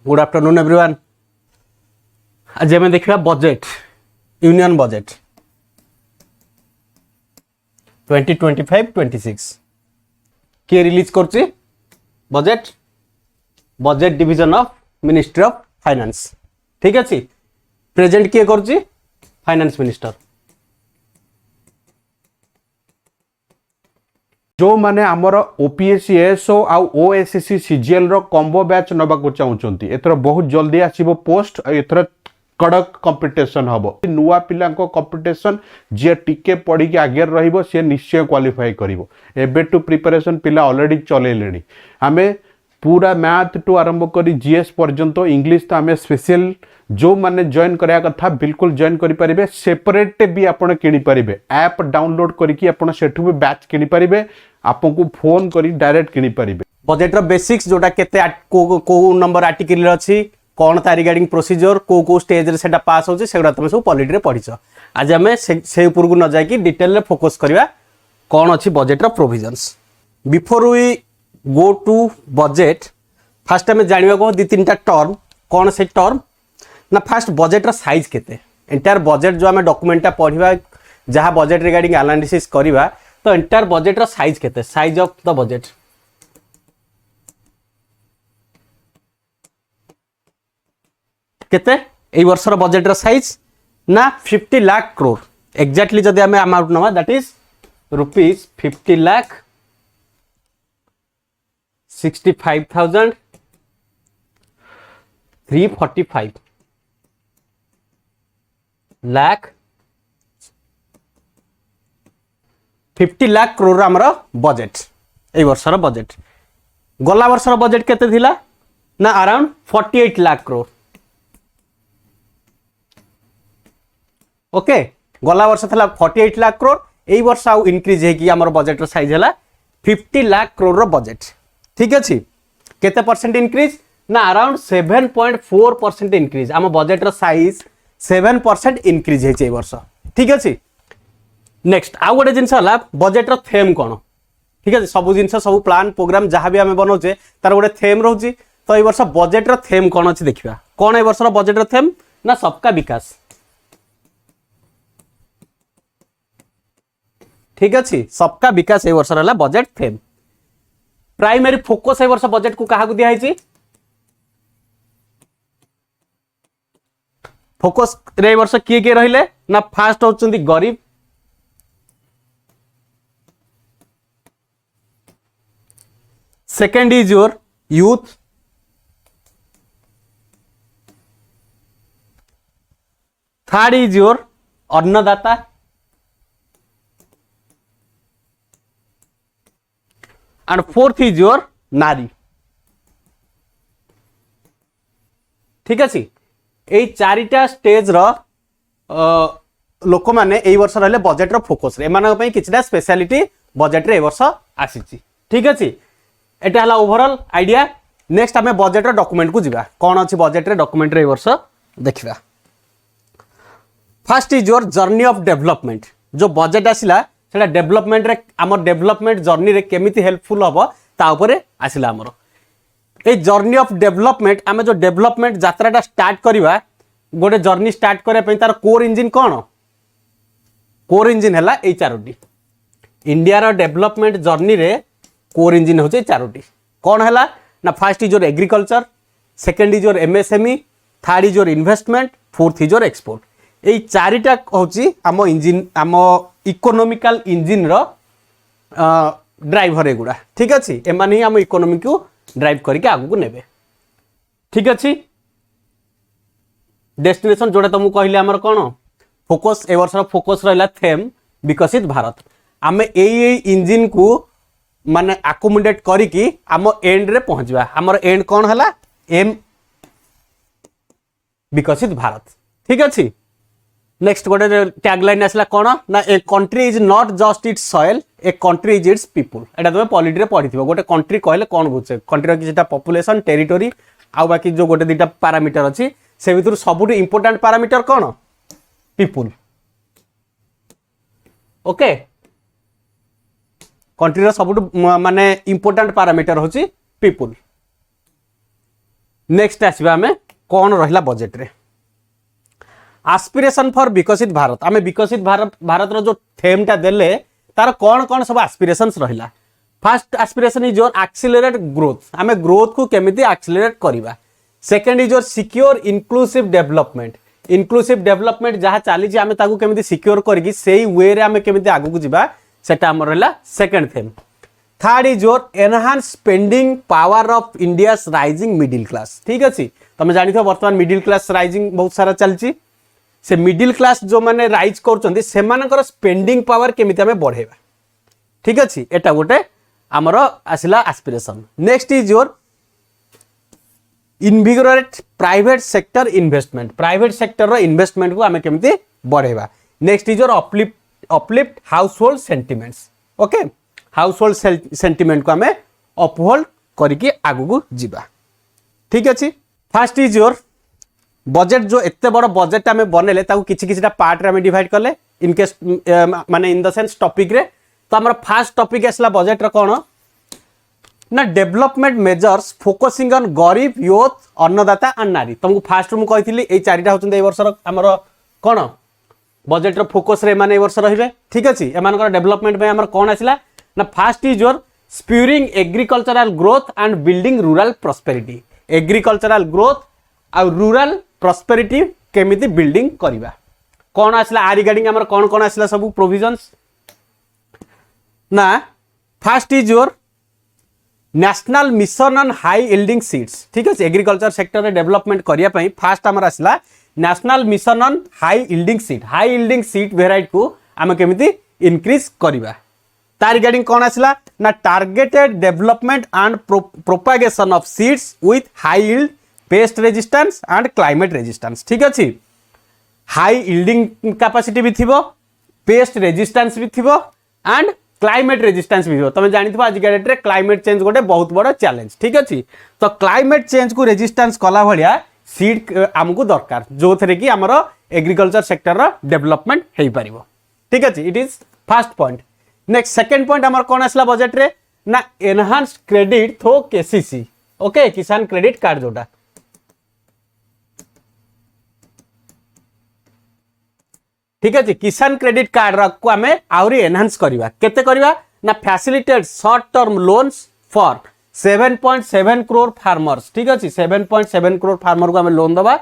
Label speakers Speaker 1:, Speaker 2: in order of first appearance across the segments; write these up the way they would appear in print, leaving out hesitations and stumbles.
Speaker 1: Good afternoon everyone. आज आम देखा बजेट, यूनियन बजेट 2025-26 किए रिलीज करछि budget, budget division of ministry of finance. ठीक अच्छे, प्रेजेंट किए करछि फाइनेंस मिनिस्टर।
Speaker 2: जो माने आमर ओपीएससी एसओ आ ओएससी सीजीएल रो कॉम्बो बैच नबाकू चाहूचंती एथर बहुत जल्दी आसीबो पोस्ट एथर कड़क कंपटीशन हबो। नुआ पिला को कंपटीशन जे टिके पढ़ी के आगे रहिबो से निश्चय क्वालिफाई करिवो। एबे टू प्रिपरेशन पिला ऑलरेडी चले लेनी। हमें पूरा मैथ टू आरंभ करी जीएस पर्यंत इंग्लिश तो आम स्पेशल जो माने जॉइन करिया कथा बिल्कुल जॉइन करि परिबे। सेपरेट भी आपण किनि परिबे, ऐप डाउनलोड करिकि आपण सेठु भी बैच किनि परिबे, आपको फोन करी डायरेक्ट किनि परिबे।
Speaker 1: बजेट रो बेसिक्स जोटा केते को नंबर आर्टिकल अछि, कौन ता रिगार्डिंग प्रोसीजर को स्टेज रे सेटा पास होछि, सेगुडा तुम सब पॉलिटी रे पढिछ। आज हमें से ऊपर को न जाय कि डिटेल रे फोकस करबा कौन अछि बजेट रो provisions. Before we go to budget, first हमें जानवा को दि तीन टा टर्म। कौन से टर्म ना, फास्ट बजेट रो साइज केते। एंटायर बजेट जो हमें डॉक्यूमेंट टा पढिबा, जहां बजेट रिगार्डिंग एनालिसिस करबा, तो एंटायर बजेट रो साइज केते, साइज ऑफ द बजेट केते। एई वर्षर बजेट रो साइज ना 50 लाख करोड़ एक्जेक्टली। जदि हमें अमाउंट नवा that is rupees 50,65,345 lakh 50 lakh crore आमर बजेट एई वर्षर बजेट। गला वर्षर बजेट केते थिला ना अराउंड 48 लाख करोड़। ओके, गला वर्ष था 48 लाख करोड़, एई वर्ष आउ इनक्रीज है कि हमर बजेट रो साइज है 50 लाख करोड़ रो बजेट। ठीक अछि, केते परसेंट इनक्रीज ना अराउंड 7.4% इनक्रीज। हम बजेट रो साइज 7% इनक्रीज है एई वर्ष। ठीक अछि, नेक्स्ट आउ गोटे जिंस हला बजेट रो थेम कोन। ठीक अछि, सब जिंस सब प्लान प्रोग्राम जहां भी हम बनौचे तार गोटे थेम रहउची। तो एई वर्ष बजेट रो थेम कोन अछि देखिबा। कोन एई वर्ष रो बजेट रो थेम ना सबका विकास। ठीक अच्छे, सबका विकास ए वर्ष रहा बजेट थेम। प्राइमरी फोकस ए वर्ष बजेट को कहा दिखाई, फोकस रे वर्ष किए किए रहिले ना, फास्ट होचंदी गरीब, second is your youth, third is your अन्नदाता, एंड फोर्थ इज योर नारी। ठीक अच्छे, यही चारिटा स्टेज रो लोक माने एई वर्ष रहले बजेट रो फोकस रे। एमानक पई किछटा स्पेशलिटी बजेट रे ए वर्ष आसीची। ठीक अच्छे, एटा हला ओवरऑल आइडिया। नेक्स्ट हमें बजेट रो डॉक्यूमेंट को जिबा। कोन अछि बजेट रे डॉक्यूमेंट रे ए वर्ष देखिबा। First is your journey of development. जो बजेट आसिला सेटा डेवलपमेंट रे, आमर डेवलपमेंट जर्नी रे केमिति हेल्पफुल हबो ता ऊपर आसिला। आमर ए जर्नी ऑफ डेवलपमेंट, आमे जो डेवलपमेंट यात्राटा स्टार्ट करिवा, गोटे जर्नी स्टार्ट करिया पई तार कोर इंजिन कोन, कोर इंजिन हला ए चारोटी। इंडिया रो डेवलपमेंट जर्नी रे कोर इंजिन होचे चारोटी। कोन हला ना, first is your agriculture, second is your MSME, third is your investment, fourth is your export. ए चारिटा होची आम इंजिन, आम इकोनॉमिकल इंजिन रो ड्राइवर एगुड़ा। ठीक अच्छे, एमान ही आम इकोनॉमी को ड्राइव करके आगु नेबे। ठीक अच्छे, डेस्टिनेशन जोड़ा तुमको कहले आमर कोन फोकस ए वर्ष फोकस रहला थेम विकसित भारत। आमे ए इंजिन को माने अकोमोडेट करिकी आम एंड रे पहुंचबा। हमर एंड कोन हला एम विकसित भारत। ठीक अच्छे, नेक्स्ट गोटे टैगलाइन आसला कोन ना, a country is not just it's soil, a country is it's people. एटा तुम पॉलिटी रे पढिथिबो। गोटे कंट्री कहले कोन बुझे, कंट्री रो किछटा पॉपुलेशन, टेरिटरी, आ बाकी जो गोटे दिटा पैरामीटर अछि, से भितर सबुठी इंपोर्टेंट पैरामीटर कोन, पीपल। ओके, कंट्री रो सबुठी माने इंपोर्टेंट पैरामीटर होची पीपल। नेक्स्ट आसवा आम कौन रहा बजेट रे आस्पिरेशन फॉर विकसित भारत आम विकसित भारत रो जो थेम टा देले तार कौन कौन सब आस्पिरेशंस रहिला first aspiration is your accelerate growth आम ग्रोथ को केमिति एक्सिलरेट करवा second is your secure inclusive development जहाँ चली आम केमिति सिक्योर करके सेई वे रे आम केमिति आगु जीवा सेटा हमर रहला second then third is your enhance spending power of India's rising middle class ठीक अच्छे तुम जानी बर्तमान मिडिल क्लास राइजिंग बहुत सारा चलती से मिडिल क्लास जो मैंने राइज कर स्पेंडिंग पावर केमिति आम बढ़ेवा ठीक अच्छे एटा गोटे आमर आसला aspiration next is your invigorate private sector रो इन्वेस्टमेंट को आम केमिति बढ़ेवा next is your uplift household sentiments okay household sentiment को आम अपहोल्ड करके आगू जीवा ठीक अच्छे फास्ट इज योर बजेट जो एत बड़ बजेट आम बनैले किसी पार्ट रे डिवाइड कले इनकेस माने इन द सेंस टॉपिक रे तो आम फास्ट टॉपिक आसला बजेट कौन ना डेवलपमेंट मेजर्स फोकसिंग ऑन गरीब यूथ अन्नदाता एंड नारी तुमको फास्ट मुझे कही ये चारिटा होती ए वर्षर आमर कौन बजेट रो फोकस रे माने ए वर्ष रहिबे ठीक अछि एमानकर डेवलपमेंट में आमर कौन आसिला ना first is your spurring agricultural growth and building rural prosperity agricultural growth आ रूरल प्रॉस्पेरिटी केमिति बिल्डिंग करवा कौन आसिला आ रिगार्डिंग आमर कौन कौन आसिला सब प्रोविजंस ना first is your national mission on high yielding seeds ठीक है एग्रीकल्चर सेक्टर रे डेवलपमेंट करिया पई फास्ट आमर आसिला national mission on high yielding seed variety को आम केमिति इंक्रीज करवा तार रिगार्डिंग कौन आसिला ना targeted development and propagation of seeds with high yield paste resistance and climate resistance ठीक अच्छे हाई यील्डिंग कैपेसिटी भी थिबो पेस्ट रेजिस्टेंस भी थिबो एंड क्लाइमेट रेजिस्टेंस भी हो तुम जानी आज डेट रे क्लाइमेट चेंज गोटे बहुत बड़ चैलेंज ठीक अच्छे तो क्लाइमेट चेंज को रेजिस्टेंस कला भाया सीड आमको दरकार जो थे कि आमर एग्रीकल्चर सेक्टर रो डेवलपमेंट हो पार ठीक अच्छे it is first point next second point आमर कौन आसला बजेट रे ना enhanced credit through KCC okay Kisan credit card जोटा ठीक है किसान क्रेडिट कार्ड को आम आहरी एनहांस करवा केते करवा ना facilitate short term loans for 7.7 crore farmers ठीक अच्छे 7.7 करोड़ फार्मर को आम लोन दबा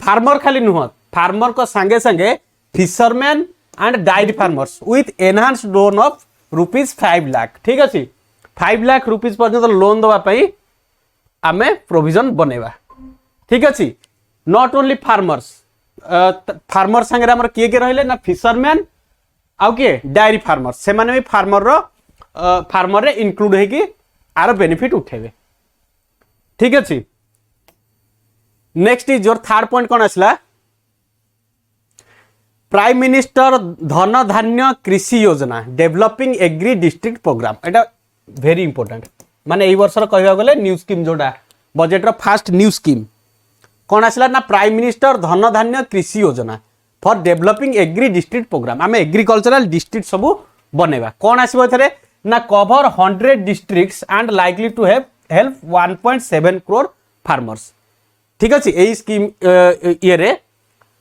Speaker 1: फार्मर खाली नुह फार्मर को संगे संगे fisherman and diary farmers with enhanced loan of ₹5 lakh ठीक अच्छे 5 लाख रुपीज पर्यंत लोन दवाई आम प्रोविजन बनेवा ठीक अच्छे नॉट ओनली फार्मर्स फार्मर संगे आमर किए किए रहिले ना फिशरमैन आउ किए डायरी फार्मर्स से माने भी फार्मर रे इंक्लूड है कि आर बेनिफिट उठेबे ठीक अच्छे next is your third point कौन आसला prime minister Dhan Dhaanya Krishi Yojana developing agri district programme एटा वेरी इंपोर्टेंट माने ए वर्षर कहबा गले न्यू स्कीम जोटा बजेट रो फास्ट न्यू स्कीम कौन आसला ना prime minister Dhan Dhaanya Krishi Yojana for developing agri district programme आम एग्रीकल्चरल डिस्ट्रिक्ट सब बनेवा कौन आसबो एथरे ना cover 100 districts and likely to help 1.7 crore farmers ठीक अच्छे यही स्कीम ये रे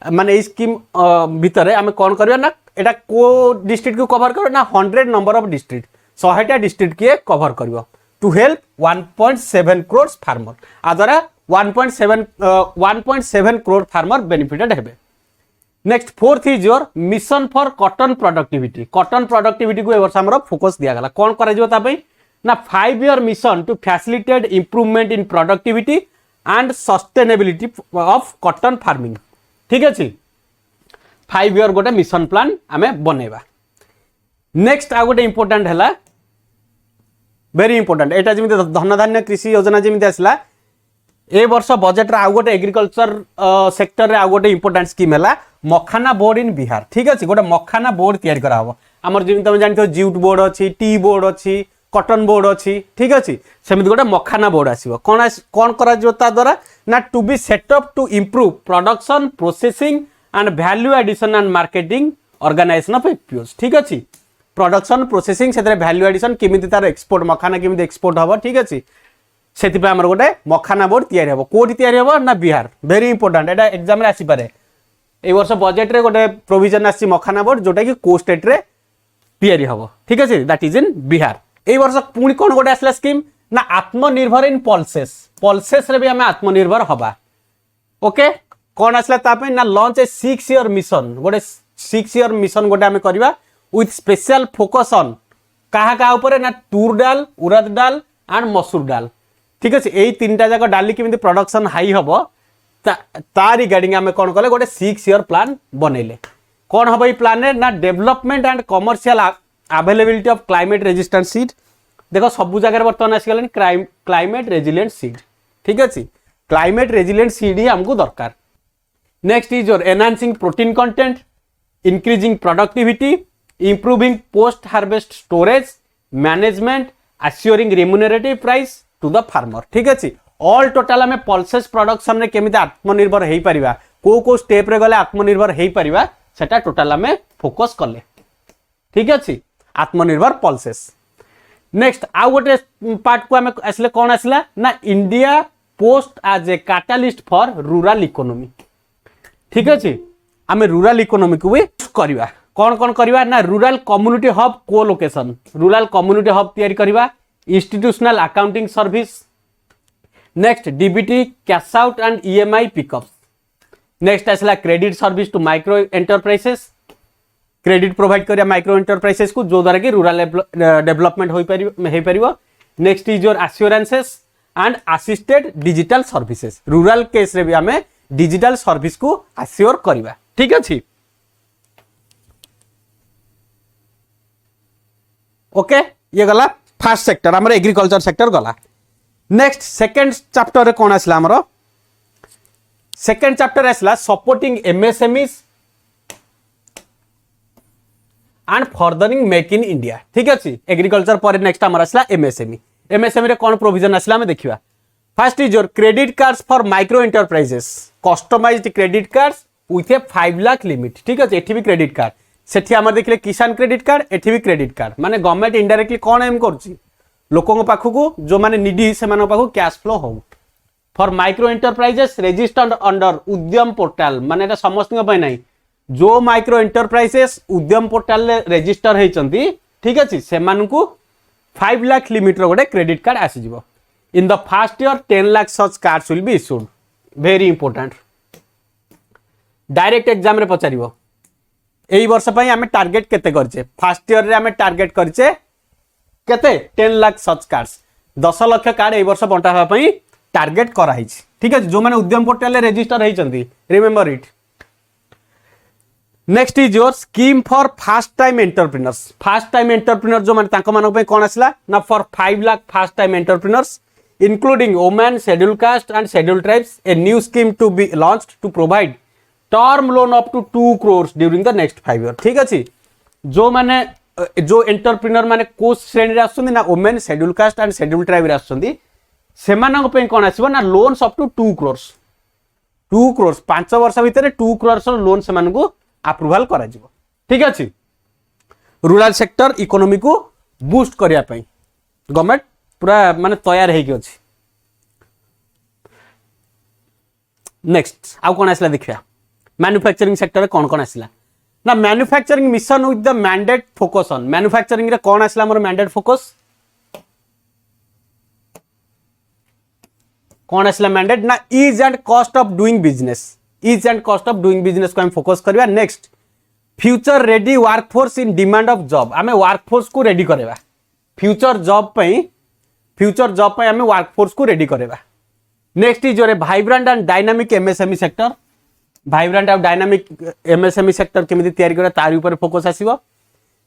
Speaker 1: माने स्कीम भितर आम कौन करवा ना एटा को डिस्ट्रिक्ट को कवर कर ना 100 नंबर ऑफ डिस्ट्रिक्ट 100टा डिस्ट्रिक्ट के कवर कर टू हेल्प 1.7 करोड़ फार्मर आ द्वारा 1.7 करोड़ फार्मर बेनिफिटेड हेबे next fourth is your mission for cotton productivity को ए वर्ष हमर फोकस दिया गला कौन करा जिवो ता पई ना 5 year mission to facilitate improvement in productivity and sustainability of cotton farming ठीक अच्छे 5 ईयर गोटे मिशन प्लान आम बनेवा नेक्स्ट आ गोटे इंपोर्टेंट है वेरी इंपोर्टेंट एटा जमी धन धान्य कृषि योजना जमी आसला ए वर्ष बजेट रे आ गोटे एग्रीकल्चर सेक्टर रे आ गोटे इंपोर्टेंट स्कीम है मखाना बोर्ड इन बिहार ठीक अच्छे गोटे मखाना बोर्ड तैयारी करा हबो हमर जमी तुम जानथो ज्यूट बोर्ड अच्छी टी बोर्ड अच्छी कॉटन बोर्ड अच्छी ठीक अच्छे सेमिति गोटे मखाना बोर्ड आसीबो कौन करा जो ता द्वारा ना to be set up to improve production processing and value addition and marketing organisation of FPOs ठीक अच्छे प्रोडक्शन प्रोसेसिंग से वैल्यू एडिशन केमिति तार एक्सपोर्ट मखाना केमिति एक्सपोर्ट हबो ठीक अच्छे से आमर गोटे मखाना बोर्ड तैयारी हम कौटी तैयारी हम ना बिहार वेरी इंपोर्टाट एटा एग्जाम रे आसीपारे ए वर्ष बजेट रे गोटे प्रोविजन आसी मखाना बोर्ड जोटा कि को स्टेट रे तैयारी हम ठीक अच्छे दैट इज इन बिहार ए वर्ष पुणी कौन गोटे आसला स्कीम ना आत्मनिर्भर इन पल्सेस पल्सेस रे भी आम आत्मनिर्भर हवा ओके कौन आसला तापे ना लॉन्च ए 6 ईयर मिशन गोटे 6 ईयर मिशन गोटे आम करवा विथ स्पेशल फोकस ऑन कहा ऊपर ना तूर डाल उड़द डाल एंड मसूर डाल ठीक अच्छे यही तीन टा जाक डाली केमी प्रोडक्शन हाई हम ता रिगार्डिंग आम कौन कले गोटे 6 ईयर प्लान बनइले कौन हम ये प्लान ना development and commercial availability of climate resistant seed देखो सब जगह बर्तमान आसगलानी क्लाइमेट रेजिलिएंट सीड ठीक अच्छे क्लाइमेट रेजिलिएंट सीड ही हमको दरकार next is your enhancing protein content increasing productivity improving post harvest storage management assuring remunerative price to the farmer ठीक अच्छे ऑल टोटाल आम पल्सेस प्रोडक्शन रे केमिति आत्मनिर्भर हो पारिबा को स्टेप रे गले आत्मनिर्भर हो पारिबा सेटा टोटाल आम फोकस कले ठीक अच्छे आत्मनिर्भर पल्सेस नेक्स्ट आउ गोटे पार्ट को आम आसले कौन आसला ना इंडिया पोस्ट आज a catalyst for rural economy ठीक अच्छे आम रूरल इकोनॉमी को भी करवा कौन करवा ना रूरल कम्युनिटी हब को लोकेशन रूरल कम्युनिटी हब तैयारी करवा institutional accounting service next DBT cash out and EMI pickups next आसला credit service to micro enterprises credit provide करिया माइक्रो एंटरप्राइजेस को जो द्वारा कि रूरल डेवलपमेंट हो पारिबो next is your assurances and assisted digital services rural case रे भी आमे डिजिटल सर्विस को एश्योर करवा ठीक अछि ओके ये गला फर्स्ट सेक्टर आमर एग्रीकल्चर सेक्टर गला नेक्स्ट सेकंड चैप्टर रे कौन आसला आमर सेकंड चैप्टर आसला supporting MSMEs and furthering make in India ठीक अच्छे एग्रीकल्चर पर नेक्स्ट आमर आसला एमएसएमई एमएसएमई रे कौन प्रोविजन आसला हमें देखिबा first is your credit cards for micro enterprises customised credit cards with a 5 lakh limit ठीक अच्छे एठी भी क्रेडिट कार्ड सेठी आमर देखिले किसान क्रेडिट कार्ड एठी भी क्रेडिट कार्ड माने गवर्नमेंट इनडायरेक्टली कोन एम करछि लोकों पाखकू जो माने निडी से माने पाखकू कैश फ्लो हो for micro enterprises registered under उद्यम पोर्टल माने एटा समस्त पय नाही जो माइक्रो एंटरप्राइजेस उद्यम पोर्टल रे रजिस्टर हेचंती ठीक अछि से मानकू 5 लाख लिमिट रो गोटे क्रेडिट कार्ड आसी जिवो in the first year 10 lakh such cards will be issued very important direct exam रे पचारिबो एई वर्ष पई आमे टारगेट केते करछे फर्स्ट ईयर रे आमे टारगेट करछे केते 10 लाख सच कार्ड्स 10 लाख कार्ड एई वर्ष बंटा हवा पई टारगेट करा हिची ठीक है जो माने उद्यम पोर्टल रे रजिस्टर हेचंती remember it next is your scheme for first time entrepreneur जो माने तांको मानको पई कोन आसला ना for 5 lakh first time entrepreneurs including women schedule caste and schedule tribes a new scheme to be launched to provide term loan up to 2 crores during the next 5 years ठीक अछि जो माने जो एंटरप्रेन्योर माने को श्रेणी रे आछुंदी ना women schedule caste and schedule tribe रे आछुंदी सेमानक पई कोन आसीबो ना लोन्स अप टू 2 crores 5 वर्ष भितर 2 crores लोन सेमानकू अप्रूवल करा जिवो ठीक अछि रूरल सेक्टर इकोनॉमी को बूस्ट करिया पई गवर्नमेंट पूरा माने तैयार हेकि अछि नेक्स्ट आउ कोन आसला देखिया मैन्युफैक्चरिंग सेक्टर रे कौन आसला ना manufacturing mission with the mandate focus on manufacturing रे कौन आसला हमर मैंडेट फोकस कौन आसला मैंडेट ना is and cost of doing business को हम फोकस करबा next future ready workforce in demand of job आमे वर्कफोर्स को रेडी करबा फ्यूचर जॉब पे आमे वर्कफोर्स को रेडी करबा next is your vibrant and dynamic MSME sector vibrant और डायनामिक एमएसएमई सेक्टर केमिति तैयारी करा तारि ऊपर फोकस आसीबो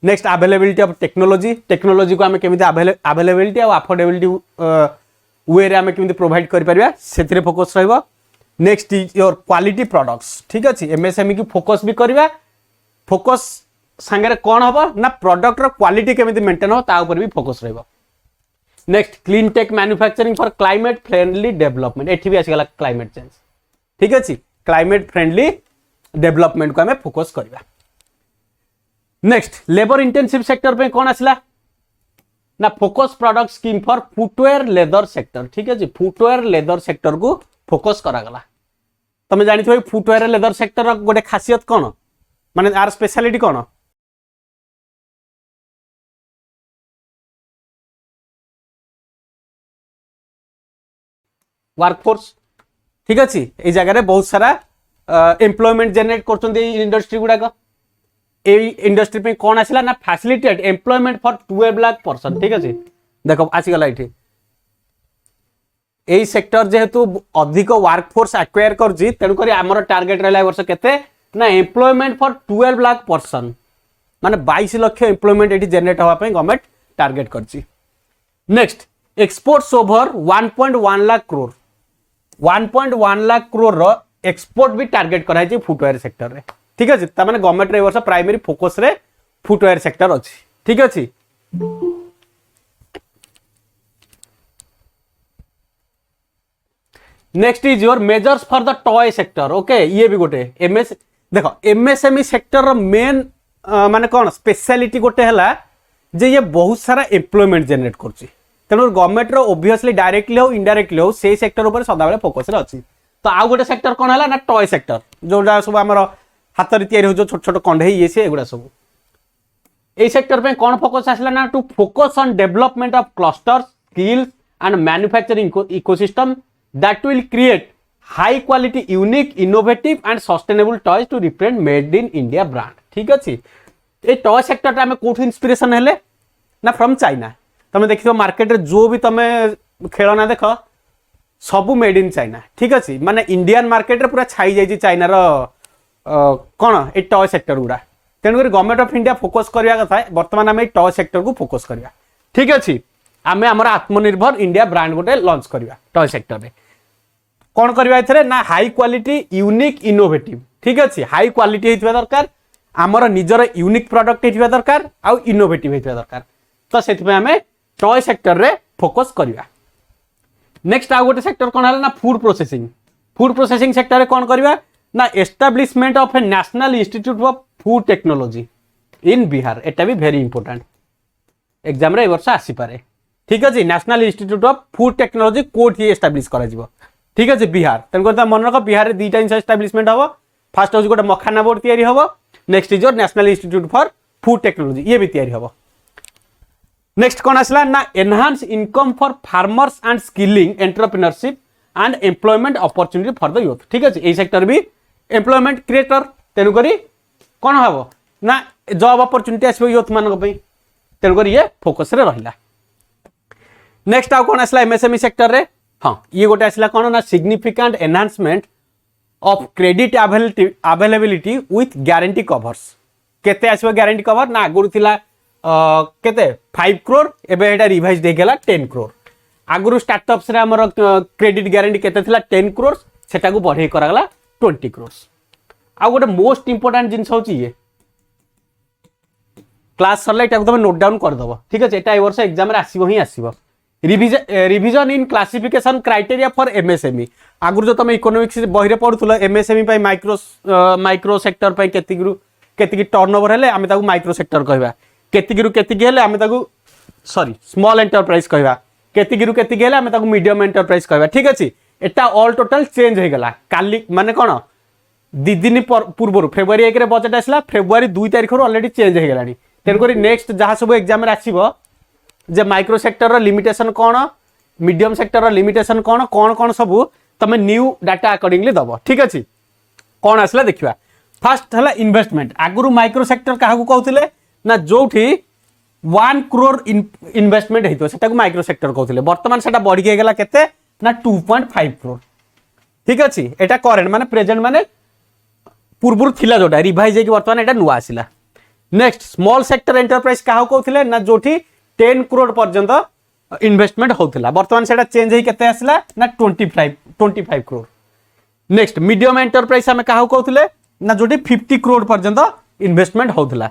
Speaker 1: नेक्स्ट अवेलेबिलिटी ऑफ टेक्नोलॉजी को आमे केमिति अवेलेबिलिटी और अफोर्डेबिलिटी वे रे आमे केमिति प्रोवाइड करि परिबा सेतिरे फोकस रहइबो next is your quality products ठीक अछि एमएसएमई की फोकस भी करबा फोकस संगे कोन हबो ना प्रोडक्ट रो क्वालिटी केमिति मेंटेन हो ता ऊपर भी फोकस रहइबो next clean tech manufacturing for climate friendly development एठी भी आसीगला क्लाइमेट चेंज ठीक अछि क्लाइमेट फ्रेंडली डेवलपमेंट को हमें फोकस करबा नेक्स्ट लेबर इंटेंसिव सेक्टर पे कौन आसला ना focus product scheme for footwear leather sector. ठीक है, फुटवेयर लेदर सेक्टर को फोकस करागला। तुम जानी फुटवेयर लेदर सेक्टर गोटे खासियत कौन, माने आर स्पेशलिटी कौन? वर्कफोर्स। ठीक अच्छे, ये जगह बहुत सारा एम्प्लॉयमेंट जनरेट कर इंडस्ट्री गुड़ाक। इंडस्ट्री पे कौन आसला ना facilitate employment for 12 lakh person. ठीक अच्छे, देख आसीगला ये यही सेक्टर जेहेतु अधिक वर्कफोर्स एक्वायर करछि, तेणुक आमर टार्गेट रहा वर्ष केते ना एम्प्लॉयमेंट फॉर 12 लाख पर्सन, माने 22 लाख एम्प्लॉयमेंट ये जनरेट होगापी गवर्नमेंट टार्गेट करछि। Next, exports over 1.1 lakh crore. 1.1 lakh crore रो एक्सपोर्ट भी टार्गेट कराई फुटवेयर सेक्टर रे। ठीक है, तार गवर्नमेंट रे वर्ष प्राइमरी फोकस रे फुटवेयर सेक्टर अच्छी। ठीक अच्छे, next is your measures for the toy sector. Okay, ये भी गोटे एमएस देखो एमएसएमई सेक्टर मेन माने कौन स्पेशलिटी गोटे है जे ये बहुत सारा एम्प्लॉयमेंट जनरेट करछि, तेणु गवर्नमेंट रो ओब्वियसली डायरेक्टली हो इनडायरेक्टली हो से सेक्टर ऊपर सदाबेले फोकस रे अछि। तो आउ गोटे सेक्टर कौन है ना टॉय सेक्टर, जोटा सब आमर हाथ रे हो छोट छोट कंढे ये से एगुड़ा सब। ए सेक्टर पे कौन फोकस आसला ना to focus on development of cluster skills and manufacturing ecosystem that will create high quality unique innovative and sustainable toys to represent made in India brand। ठीक अच्छे, ये टॉय सेक्टर टा कोठु inspiration हेले ना फ्रॉम चाइना। तुम देखियो market रे जो भी तुम खेलना देख सबू मेड इन चाइना। ठीक अच्छे, माने इंडियन मार्केट रे पूरा छाई जाई चाइना रो कौन ए टॉय सेक्टर गुड़ा, तेणुक गवर्नमेंट ऑफ इंडिया फोकस करवा कथा बर्तमान आम टॉय सेक्टर को फोकस करवा। ठीक अच्छे, आम आमर आत्मनिर्भर इंडिया ब्रांड गोटे लॉन्च करवा टॉय सेक्टर में। कौन करवा एथरे ना हाई क्वालिटी यूनिक इनोवेटिव। ठीक अच्छे, हाई क्वालिटी होइतबा दरकार, आमर निजर यूनिक प्रोडक्ट होइतबा दरकार आ इनोवेटिव होइतबा दरकार। तो सेथमे हमें टॉय सेक्टर रे फोकस करवा। नेक्स्ट आ गोटे सेक्टर कौन है ना food processing. Food processing sector रे कौन करवा ना establishment of A national institute of food technology in Bihar. एटा भी वेरी इंपोर्टेंट, एग्जाम रे वर्ष आसी पारे। ठीक अच्छे, national institute of food technology कोठी एस्टाब्लिश करा जिवो। ठीक अच्छे, बिहार तेणुक मन रख बिहार में 2टा एस्टाब्लिशमेंट हम। फास्ट हूँ गोटे मखाना बोर्ड तैयारी हम, next is your national institute for food technology ये भी तैयारी हम। नेक्स्ट कौन आसला ना enhance income for farmers and skilling entrepreneurship and employment opportunity for the youth. ठीक अच्छे, ये सेक्टर भी एम्प्लॉयमेंट क्रिएटर, तेणुक कौन हम ना जॉब अपॉर्चुनिटी आसो यूथ मान, तेणुक ये फोकस रे रहिला। नेक्स्ट आउ कौन आसला एमएसएमई सेक्टर रे, हाँ ये गोटे आसला कौन ना significant enhancement of credit availability with guarantee covers. केते आसो गारंटी कवर ना आगुरु थिला केते 5 करोड़, एबे एटा रिवाइज दे गेला 10 करोड़। आगुरु स्टार्टअप्स रे हमर क्रेडिट गारंटी केते थिला 10 करोड़, सेटा को बढ़े करागला 20 करोड़। आ गोटे मोस्ट इंपोर्टेंट जिंस होची ये क्लास सरला एटा तुम नोट डाउन कर दबो। ठीक है, एटा ए वर्ष एग्जाम रे आसीबो ही आसीबो। Revision in classification criteria for MSME. आगुर जो तुम इकोनॉमिक्स बही पढ़ुल एमएसएमई पे माइक्रो सेक्टर पे केतिकी टर्नओवर हेले आमे ताकू माइक्रो सेक्टर कहबा, केतिकीरु केतिकी हेले आमे ताकू सॉरी स्मॉल एंटरप्राइज कहबा, केतिकीरु केतिकी हेले आमे ताकू मीडियम एंटरप्राइज कहबा। ठीक अछि, एटा ऑल टोटल चेंज हो गला काली माने कोन 2 दिन पूर्व फेब्रुआरी 1 रे बजेट आसला, फेब्रुआरी 2 तारिख रो ऑलरेडी चेंज हो गलानी। तेन करी नेक्स्ट जहाँ सब एग्जाम रे आसीबो जे माइक्रो सेक्टर रो लिमिटेशन कौन, मीडियम सेक्टर रो लिमिटेशन कौन कौन कौन सब तुम न्यू डाटा अकॉर्डिंगली दब। ठीक अच्छे, कौन आसला देखिबा। फास्ट है इन्वेस्टमेंट। आगुरु माइक्रो सेक्टर क्या कहते ना जोठी 1 करोड़ इन्वेस्टमेंट होता है माइक्रो सेक्टर कहते, बर्तमान से बढ़ी गला केते ना 2.5 करोड़। ठीक अच्छे, एटा करेंट माने प्रेजेंट माने पूर्व थिला जोटा रिवाइज होगी बर्तमान एटा नुआ आसिला। नेक्स्ट स्मॉल सेक्टर एंटरप्राइज क्या कहते ना जोठी 10 करोड़ पर्यंत इन्वेस्टमेंट होता, बर्तमान से चेंज होई केते आसिला ना 25 करोड़। नेक्स्ट मीडियम एंटरप्राइज आम क्या कहते ना जोटी 50 करोड़ पर्यंत इन्वेस्टमेंट होता,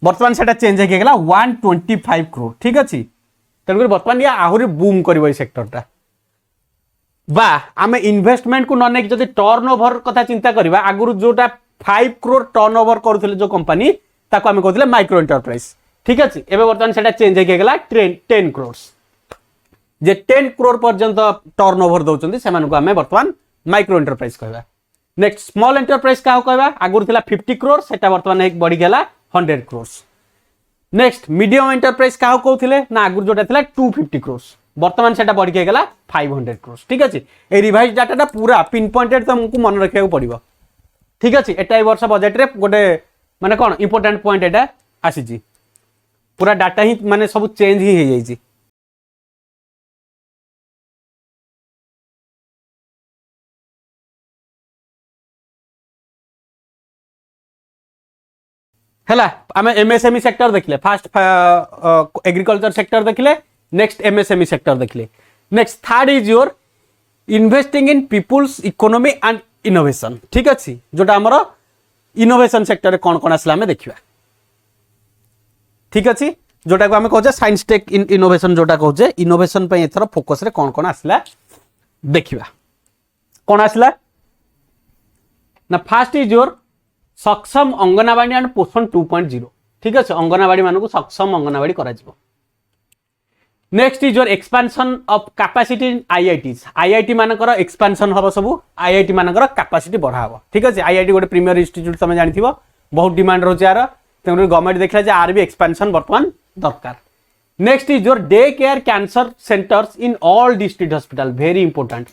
Speaker 1: बर्तमान से चेंज होगा 125 करोड़। ठीक अच्छे, तेणुक बर्तमान ये आहरी बूम कर सेक्टरटा बा आम इन्वेस्टमेंट को नने जदि टर्नओवर कथा चिंता करबा, आगुरु जोटा 5 करोड़ टर्नओवर करुथिले जो कंपनी ताको आम कहथिले माइक्रो एंटरप्राइज, ठीक अच्छे एवं बर्तमान से चेंज होगा 10 करोड़ जे 10 करोड़ पर्यंत टर्न ओवर दौरान से आम बर्तमान माइक्रो एंटरप्राइज कहवा। नेक्स्ट स्मॉल एंटरप्राइज क्या कहवा आगुरी था 50 करोड़ से बर्तमान बढ़ीगला 100 करोड़। नेक्स्ट मीडियम एंटरप्राइज क्या कहते ना आगुरी जोटा था 250 करोड़ बर्तमान से बढ़ीगला 500 करोड़। ठीक अच्छे ये रिवाइज डाटा पूरा पिन पॉइंटेड तुमको मन रखा पड़ो। ठीक अच्छे एटा वर्ष बजेट रे गोटे माने कौन इंपोर्टेंट पॉइंट एटा आसी पूरा डाटा ही माने सब चेंज ही हो जाइए। है आम एमएसएमई सेक्टर देखले फास्ट एग्रीकल्चर सेक्टर देखले नेक्स्ट एमएसएमई सेक्टर देखले। Next third is your investing in people's economy and innovation. ठीक अच्छे जोटा आमर इनोवेशन सेक्टर कौन कौन आसला आम देखा। ठीक अच्छे जोटा को आम कहे साइंस टेक इनोवेशन जोटा कहे इनोवेशन पे एथर फोकस रे कौन कौन आसला देखा। कौन आसला ना फास्ट इज योर सक्षम अंगनवाड़ी एंड पोषण 2.0। ठीक अच्छे अंगनवाड़ी मानक सक्षम अंगनवाड़ी करा जिवो। Next is your expansion of capacity in IITs IIT मानकर एक्सपेंशन हम सब आईआईटी मानकर कैपेसिटी बढ़ा हम। ठीक अच्छे आईआईटी गोटे प्रीमियर इंस्टीट्यूट तुम जानी बहुत डिमांड रोचे यार तेणु गवर्नमेंट देखला जे आर भी एक्सपेंशन बर्तमान दरकार। Next is your day care cancer centres in all district hospital very important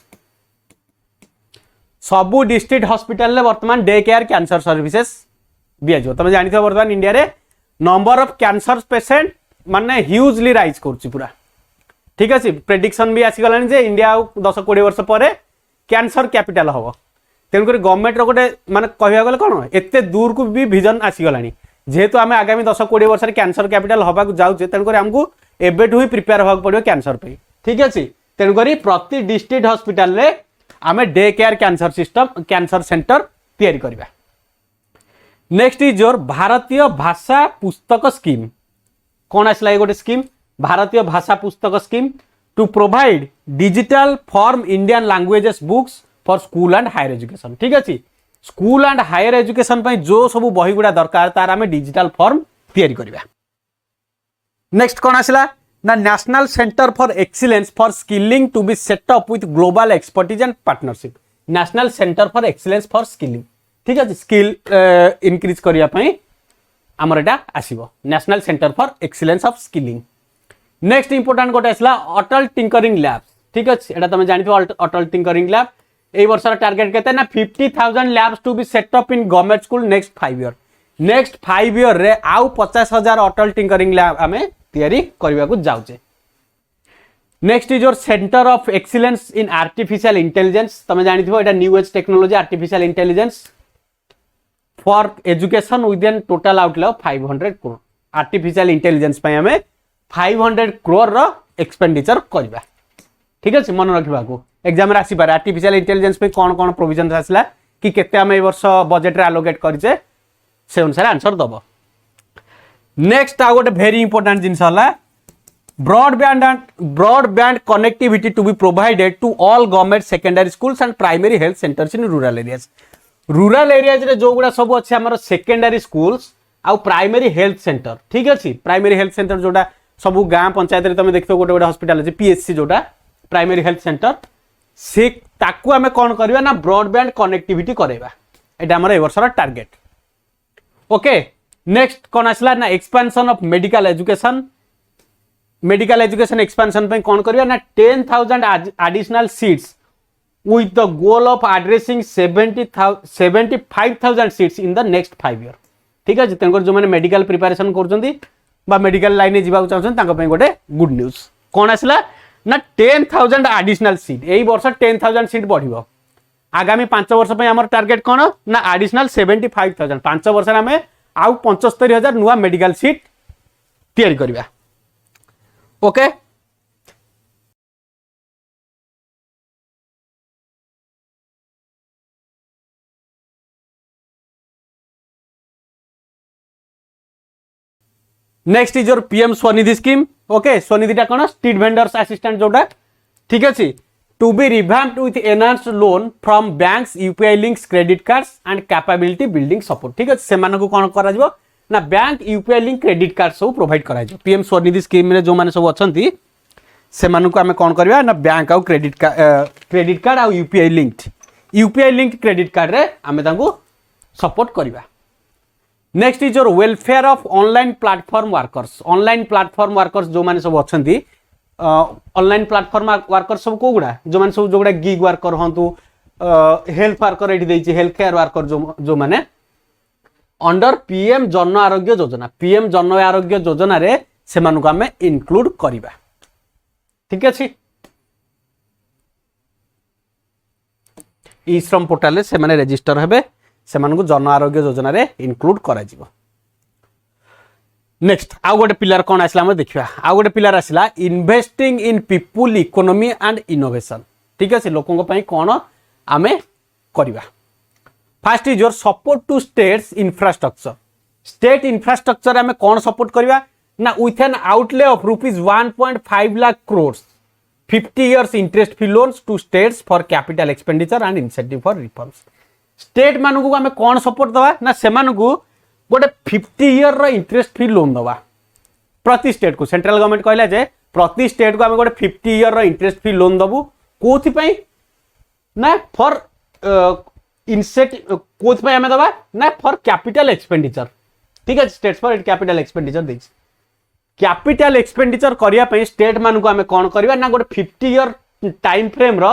Speaker 1: सबू डिस्ट्रिक्ट हॉस्पिटल बर्तमान डे केयर कैंसर सर्विसेस दिया तुम जानी बर्तमान इंडिया रे नंबर ऑफ कैंसर पेशेंट माने ह्यूजली राइज कर पूरा। ठीक अच्छे प्रेडिक्शन भी आसीगला जे इंडिया 10-20 वर्ष पर कैंसर कैपिटल हम तेणुक गवर्नमेंट रोटे माने कह गले कौन एत दूर को भी विजन आसीगला जेहेतु आम आगामी 10-20 वर्ष कैंसर कैपिटल हवा जाऊे तेणुक आमको एबेठू ही प्रिपेयर होगा पड़ो कैंसर पे। ठीक अच्छे तेणुक प्रति डिस्ट्रिक्ट हॉस्पिटल रे आम day care cancer system cancer centre तैयारी करवा। नेक्स्ट इज योर भारतीय भाषा पुस्तक स्कीम कौन आसला ये गोटे scheme Bharatiya Bhasha Pustak scheme to provide digital form Indian languages books for school and higher education. ठीक अच्छे स्कूल एंड हायर एजुकेशन पे जो सब बही गुड़ा दरकार तार आम डिजिटल फॉर्म तैयारी करवा। नेक्स्ट कौन आसला ना national centre for excellence for skilling to be set up with global expertise and partnership national centre for excellence for skilling. ठीक अच्छे स्किल इनक्रीज करने आमर एटा आसीबो national centre for excellence of skilling. Next important गोटे आसला अटल tinkering lab. ठीक अच्छे एटा तुम जानी अटल टिंकरिंग लैब ए वर्ष टार्गेट केते ना 50,000 labs to be set up in government school next 5 year. Next 5 year रे आउ 50,000 अटल टिंकरिंग लैब आमे तैयारी करबा को जाउचे। Next is your centre of excellence in artificial intelligence तुम जानी एटा new age technology artificial intelligence for education with an total outlay 500 crore artificial intelligence पे हमें 500 करोड़ रो एक्सपेंडिचर करबा। ठीक अच्छे मन रखा एग्जाम रे आसीपारे आर्टिफिशियल इंटेलिजेंस पे कौन कौन प्रोविजन आसला कि केते आम ए वर्ष बजेट रे आलोकेट करिचे से अनुसार आंसर दबो। नेक्स्ट आ गोटे वेरी इंपोर्टेंट जिनस हला broadband connectivity to be provided to all government secondary schools and primary health centres in rural areas. Rural areas रे जो गुड़ा सब अच्छे आमर सेकेंडरी स्कूल्स आउ प्राइमरी हेल्थ सेंटर। ठीक अच्छे प्राइमरी हेल्थ सेंटर जोटा सब गाँ पंचायत तुम देख गोटे गोटे हॉस्पिटल अच्छे पीएचसी जोटा प्राइमरी हेल्थ सेंटर से ताकू आम कौन करवा ना ब्रॉडबैंड कनेक्टिविटी करवा एटा आमर ए वर्षर टार्गेट। ओके नेक्स्ट कौन आसला ना expansion of medical education expansion पे कौन करवा ना 10,000 additional seats with the goal of addressing 75,000 seats in the next 5 year। ठीक है तेणुकर जो मैंने मेडिकल प्रिपेरेशन कर मेडिकल लाइन जावाक चाहते गोटे गुड न्यूज कौन आसला ना 10,000 एडिशनल सीट यही वर्ष 10,000 सीट बढ़ आगामी 5 वर्ष आम टार्गेट कौन ना एडिशनल 75,000 5 वर्ष आम आउ 75,000 नुआ मेडिकल सीट तैयारी करवा। Okay next is your PM Swanidhi scheme. Okay Swanidhi कौन स्ट्रीट वेंडर्स असिस्टेंट जोटा। ठीक अच्छे to be revamped with enhanced loan from banks UPI links credit cards and capability building support. ठीक अच्छे से कौन कर ना bank UPI link credit card सब प्रोवाइड करा जाय पीएम स्वनिधि स्कीम रे जो माने सब अछंती से मानू को आमे कोन करबा ना बैंक आउ क्रेडिट कार्ड आउ यूपीआई लिंक्ड क्रेडिट कार्ड रे आमे तांको सपोर्ट करबा। Next is your welfare of online platform workers जो माने सब अछंती ऑनलाइन प्लेटफॉर्म वर्कर्स सब को गुडा जो माने सब Joguda gig worker हंतु health worker एठी देछि हेल्थ केयर वर्कर जो माने अंडर पीएम जन आरोग्य योजना रे से मानु को आमे इंक्लूड करबा। ठीक अछि ई श्रम पोर्टल से माने रजिस्टर हेबे से मानु को जन आरोग्य योजना रे इंक्लूड करा जिवो। नेक्स्ट आउ गोटे पिलर कोन आसला हम देखिबा आउ गोटे पिलर आसला investing in people economy and innovation. ठीक अछि लोकन को पई कोन आमे करबा। First is your support to states infrastructure. State infrastructure आमे कोन सपोर्ट करबा ना with an outlay of rupees 1.5 lakh crore 50 years interest free loans to states for capital expenditure and incentive for reforms. State मानू को आमे कोन सपोर्ट दवा ना से मानू को गोटे 50 year रो इंटरेस्ट फ्री लोन दवा प्रति स्टेट को सेंट्रल गवर्नमेंट कहला जे प्रति स्टेट को आमे गोटे 50 year रो इंटरेस्ट फ्री लोन दबु कोथि पई ना फॉर इनसेट कोथ पे हमें दबा ना फॉर कैपिटल एक्सपेंडिचर। ठीक है स्टेट्स फॉर कैपिटल एक्सपेंडिचर देछि कैपिटल एक्सपेंडिचर करिया पे स्टेट मान को हमें कोन करबा ना गोटे 50 year टाइम फ्रेम रो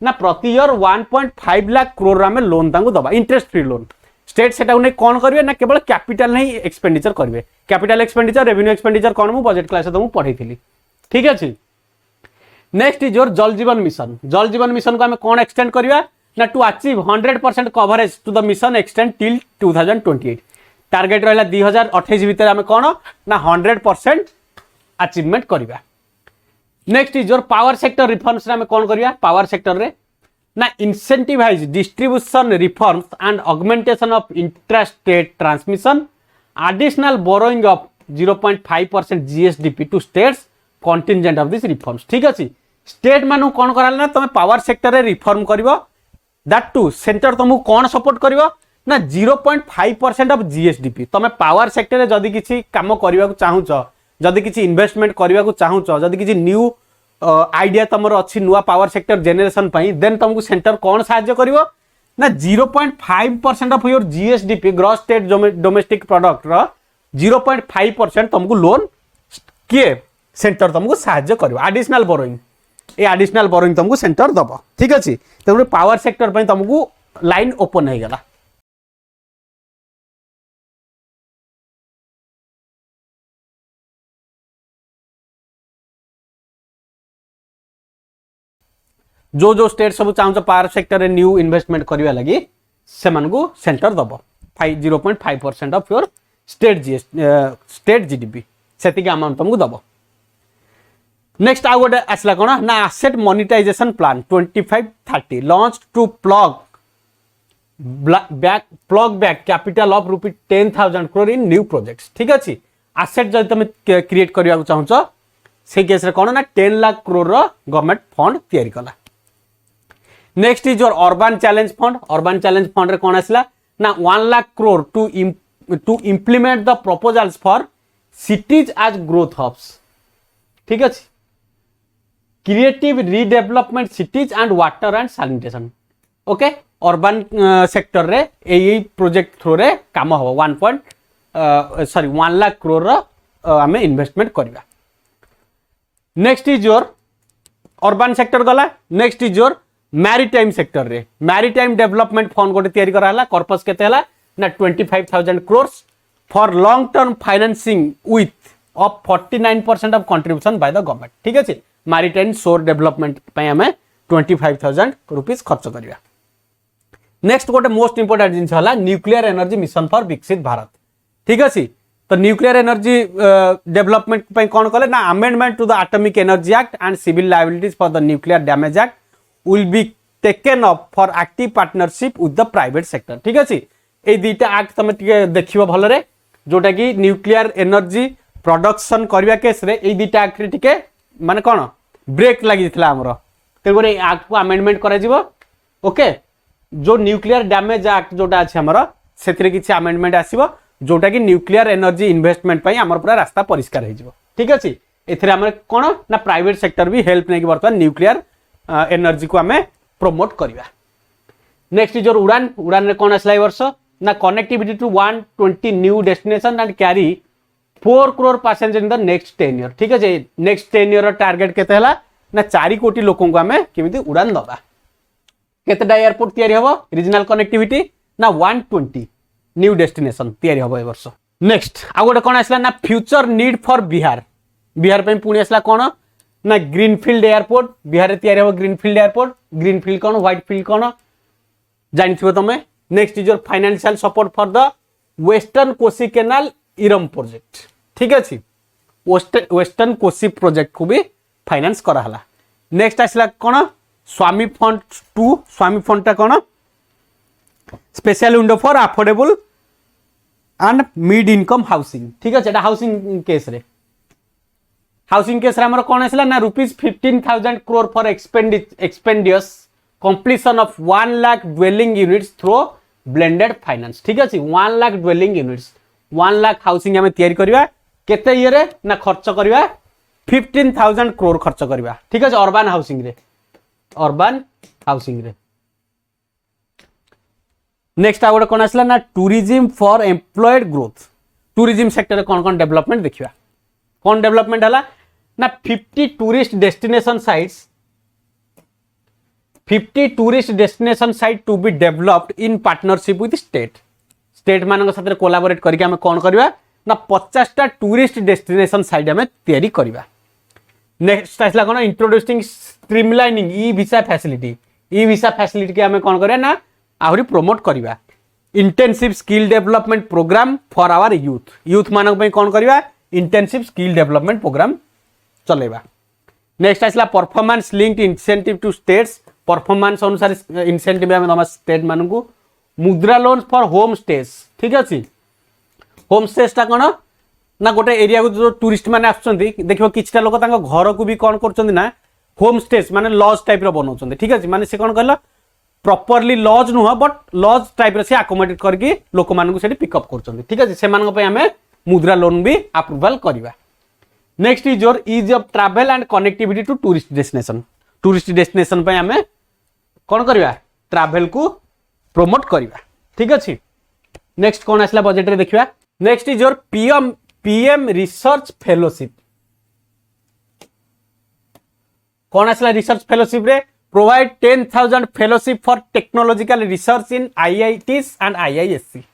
Speaker 1: ना प्रति ईयर 1.5 लाख करोड़ हमें लोन तांगु दबा इंटरेस्ट फ्री लोन। स्टेट सेटा नै कोन करबे ना केवल कैपिटल नै एक्सपेंडिचर करबे कैपिटल एक्सपेंडिचर रेवेन्यू एक्सपेंडिचर कोन मु बजट क्लास तो मु पढैथिली। ठीक अछि नेक्स्ट इज योर जल जीवन मिशन को हमें कोन एक्सटेंड करबा ना to achieve 100% coverage to the mission extend till 2028 target रहला 2028 भीतर हमें कोन ना 100% अचीवमेंट करबा। Next is your power sector reforms रे हमें कोन करबा पावर सेक्टर रे ना incentivise distribution reforms and augmentation of intrastate transmission additional borrowing of 0.5% GSDP to states contingent of this reforms. ठीक अछि स्टेट मानु कोन कराल ना तमे पावर सेक्टर रे रिफॉर्म करबो दैट टू सेंटर तुमको कौन सपोर्ट करिवो ना 0.5% ऑफ जीएसडीपी तमे पावर सेक्टर रे जदी किछि काम करिवा को चाहूचो जदी किछि इन्वेस्टमेंट करिवा को चाहूचो जदी किछि न्यू आइडिया तमरो अछि नुवा पावर सेक्टर जनरेशन पई देन तुमको सेंटर कौन सहाय्य करिवो ना 0.5% of your GSDP gross state domestic product रो 0.5% तुमको लोन किए सेंटर तुमको सहाय्य करिवो एडिशनल बोरोइंग ए एडिशनल बोरोइंग तुमको सेंटर दबो। ठीक अछि तमरे पावर सेक्टर पई तुमको लाइन ओपन हो गला। जो स्टेट सब चाहू पावर सेक्टर रे न्यू इन्वेस्टमेंट करबा लगी से मानकु सेंटर दबो 0.5% ऑफ योर स्टेट जीडीपी सेति के अमाउंट तुमको दबो। नेक्स्ट आउ गोटे आसला कोन ना asset monetisation plan 2530 launch to plug back capital of rupee 10,000 crore in new projects. ठीक अछि एसेट जब तुम क्रिएट करबा को चाहूचो से केस रे कोन ना 10 लाख करोड़ रो गवर्नमेंट फंड तयारी कला। Next is your urban challenge fund रे कोन आसला ना 1 lakh crore to implement the proposals for cities as growth hubs. ठीक अछि creative redevelopment cities and water and sanitation. Okay urban sector रे एई प्रोजेक्ट थ्रू रे काम हो 1 लाख करोड़ हमें इन्वेस्टमेंट करबा। Next is your urban sector गला। Next is your maritime sector रे मैरीटाइम डेवलपमेंट फंड गोटे तयारी करा हला कर्पस केते हला ना 25,000 crore for long term financing with of 49% of contribution by the government. ठीक अछि मैरीटाइम शोर डेवलपमेंट पय हमें 25,000 रुपीस खर्च करिया। नेक्स्ट गोटे मोस्ट इंपोर्टेंट जिंस हला न्यूक्लियर एनर्जी मिशन फॉर विकसित भारत। ठीक अछि तो न्यूक्लियर एनर्जी डेवलपमेंट पय कोन कले ना amendment to the atomic energy act and civil liabilities for the nuclear damage act will be taken up for active partnership with the private sector. ठीक अछि ए दुईटा एक्ट तमे टिके देखिबो भलो रे जोटा कि न्यूक्लियर एनर्जी प्रोडक्शन करबा केस रे ए दुईटा एक्ट टिके माने कोन ब्रेक लागि दिथला हमरो तेगो रे एक्ट को अमेंडमेंट करा जिवो। ओके जो न्यूक्लियर डैमेज एक्ट जोटा अछि हमरो सेथिरे किछि अमेंडमेंट आसीबो जोटा कि न्यूक्लियर एनर्जी इन्वेस्टमेंट आमर पूरा रास्ता परिष्कार हो ठीक अच्छे एम कौन ना प्राइवेट सेक्टर भी हेल्प नहीं बर्तमान न्यूक्लियर एनर्जी को आम प्रमोट करवा। नेक्स्ट इज उड़ान उड़ान रे कौन आसला वर्ष ना connectivity to 120 new destination and carry 4 crore passenger in the next 10 year ठीक है नेक्स्ट 10 ईयर टार्गेट केते हला ना 4 कोटी लोकों को आम केमिति उड़ान दबा केतेटा एयरपोर्ट तैयारी हबो रीजनल कनेक्टिविटी ना 120 न्यू डेस्टिनेशन तैयारी हबो ए वर्ष। नेक्स्ट आ गोटे कौन आसला ना future need for Bihar Bihar पे पुणी आसला कौन ना ग्रीनफील्ड एयरपोर्ट बिहार रे तैयारी हबो ग्रीनफील्ड कौन व्हाइट फील्ड कौन जानिथिबो तमे। Next is your financial support for the western Kosi canal Iram project ठीक अच्छे वेस्टर्न कोसी प्रोजेक्ट को भी फाइनेंस करा हला। नेक्स्ट आसला कौन स्वामी फंड 2 स्वामी फंड टा कौन special window for affordable and mid income housing ठीक है हाउसिंग केस रे हमर कौन आसला ना ₹15,000 crore for expeditious completion of 1 lakh dwelling units through blended finance ठीक अच्छे 1 lakh dwelling units 1 lakh housing आम तैयारी करवा केते ईयर ना खर्च करवा 15,000 करोड़ खर्च करवा ठीक अच्छे अर्बन हाउसिंग रे। नेक्स्ट आउट कौन आसला ना tourism for employed growth tourism sector रे कौन कौन डेवलपमेंट देखिया कौन डेवलपमेंट हला ना 50 tourist destination site to be developed in partnership with state मान साथ कोलाबोरेट करके आम कौन करवा ना 50टा टूरिस्ट डेस्टिनेशन साइट आम तैयारी करवा। नेक्स्ट आसला कौन introducing streamlining e visa facility के आम कौन करवा ना आहरी प्रमोट करवा। Intensive skill development programme for our youth मान कौन करवा इंटेंसिव स्किल डेवलपमेंट प्रोग्राम चलेबा। नेक्स्ट आसला performance linked incentive to states performance अनुसार इंसेंटिव आम दमा स्टेट मान को। मुद्रा लोन फॉर होम स्टेज ठीक अच्छे होम स्टेज टा कौन ना गोटे एरिया को जो टूरिस्ट मैंने आसुँच देखो किछटा लोक घर को भी कौन कर होम स्टेज माने लॉज टाइप बनाऊँ ठीक अच्छे माने से कौन कहला प्रॉपर्ली लॉज नुह बट लॉज टाइप से आकोमोडेट करके लोक मान को पिकअप कर ठीक अच्छे से आम मुद्रा लोन भी अप्रूवल करवा। Next is your ease of travel and connectivity to tourist destination पे आम कौन करवा ट्रैवल को प्रमोट करवा ठीक अच्छे। नेक्स्ट कौन आसला बजेट रे देखिया next is your PM research fellowship कौन आसला रिसर्च फेलोशिप रे provide 10,000 fellowship for technological research in IITs and IISc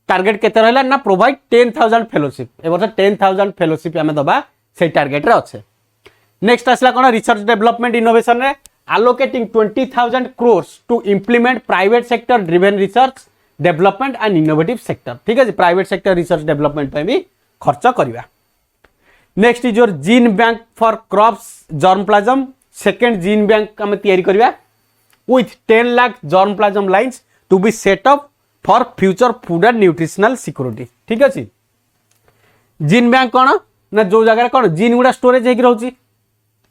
Speaker 1: target केते रहला ना प्रोवाइड 10,000 फेलोशिप ए वर्ष 10,000 फेलोशिप आमे दबा से टार्गेट रे अच्छे। नेक्स्ट आसला कौन रिसर्च डेवलपमेंट इनोवेशन रे allocating 20,000 crores to implement private sector driven research development and innovative sector ठीक है प्राइवेट सेक्टर रिसर्च डेवलपमेंट पे भी खर्च करवा। Next is your gene bank for crops germplasm second gene bank आम तैयारी करवा with 10 lakh germplasm lines to be set up for future food and nutritional security ठीक अच्छे। जीन बैंक कौन ना जो जगह कौन जीन गुड़ा स्टोरेज होगी रोचे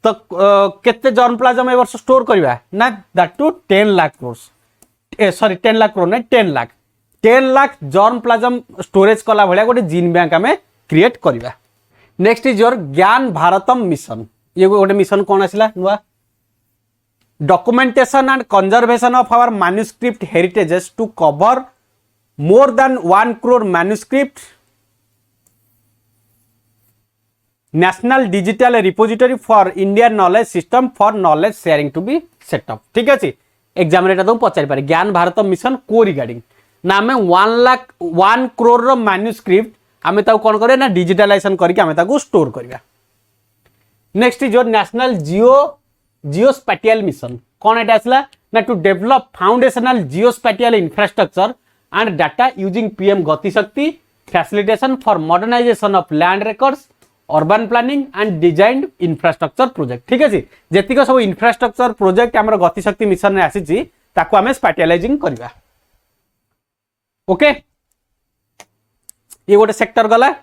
Speaker 1: तो केते जर्मप्लाज्म ए वर्ष स्टोर करवा ना that to 10 lakh crore sorry 10 lakh crore ना 10 लाख जर्मप्लाज्म स्टोरेज कला भलिया गोटे जीन बैंक आम क्रिएट करवा। Next is your Gyan Bharatam mission ये गोटे मिशन कौन आसला नुआ documentation and conservation of our manuscript heritages to cover more than 1 crore manuscript national digital repository for Indian knowledge system for knowledge sharing to be set up ठीक अच्छे। Exam रे तुम पचारि पारे ज्ञान भारत मिशन को रिगार्डिंग ना आम 1 करोड़ मैन्युस्क्रिप्ट आम कौन कर डिजिटालाइजेशन करके स्टोर करवा। Next is your national geospatial mission कौन एटा आसला ना to develop foundational geospatial infrastructure and data using PM GatiShakti facilitation for modernisation of land records urban planning and design infrastructure project ठीक है जेतिक सब इंफ्रास्ट्रक्चर प्रोजेक्ट आम गतिशक्ति मिशन में आसी आम स्पैटियलाइजिंग करवा ओके ये गोटे सेक्टर गला।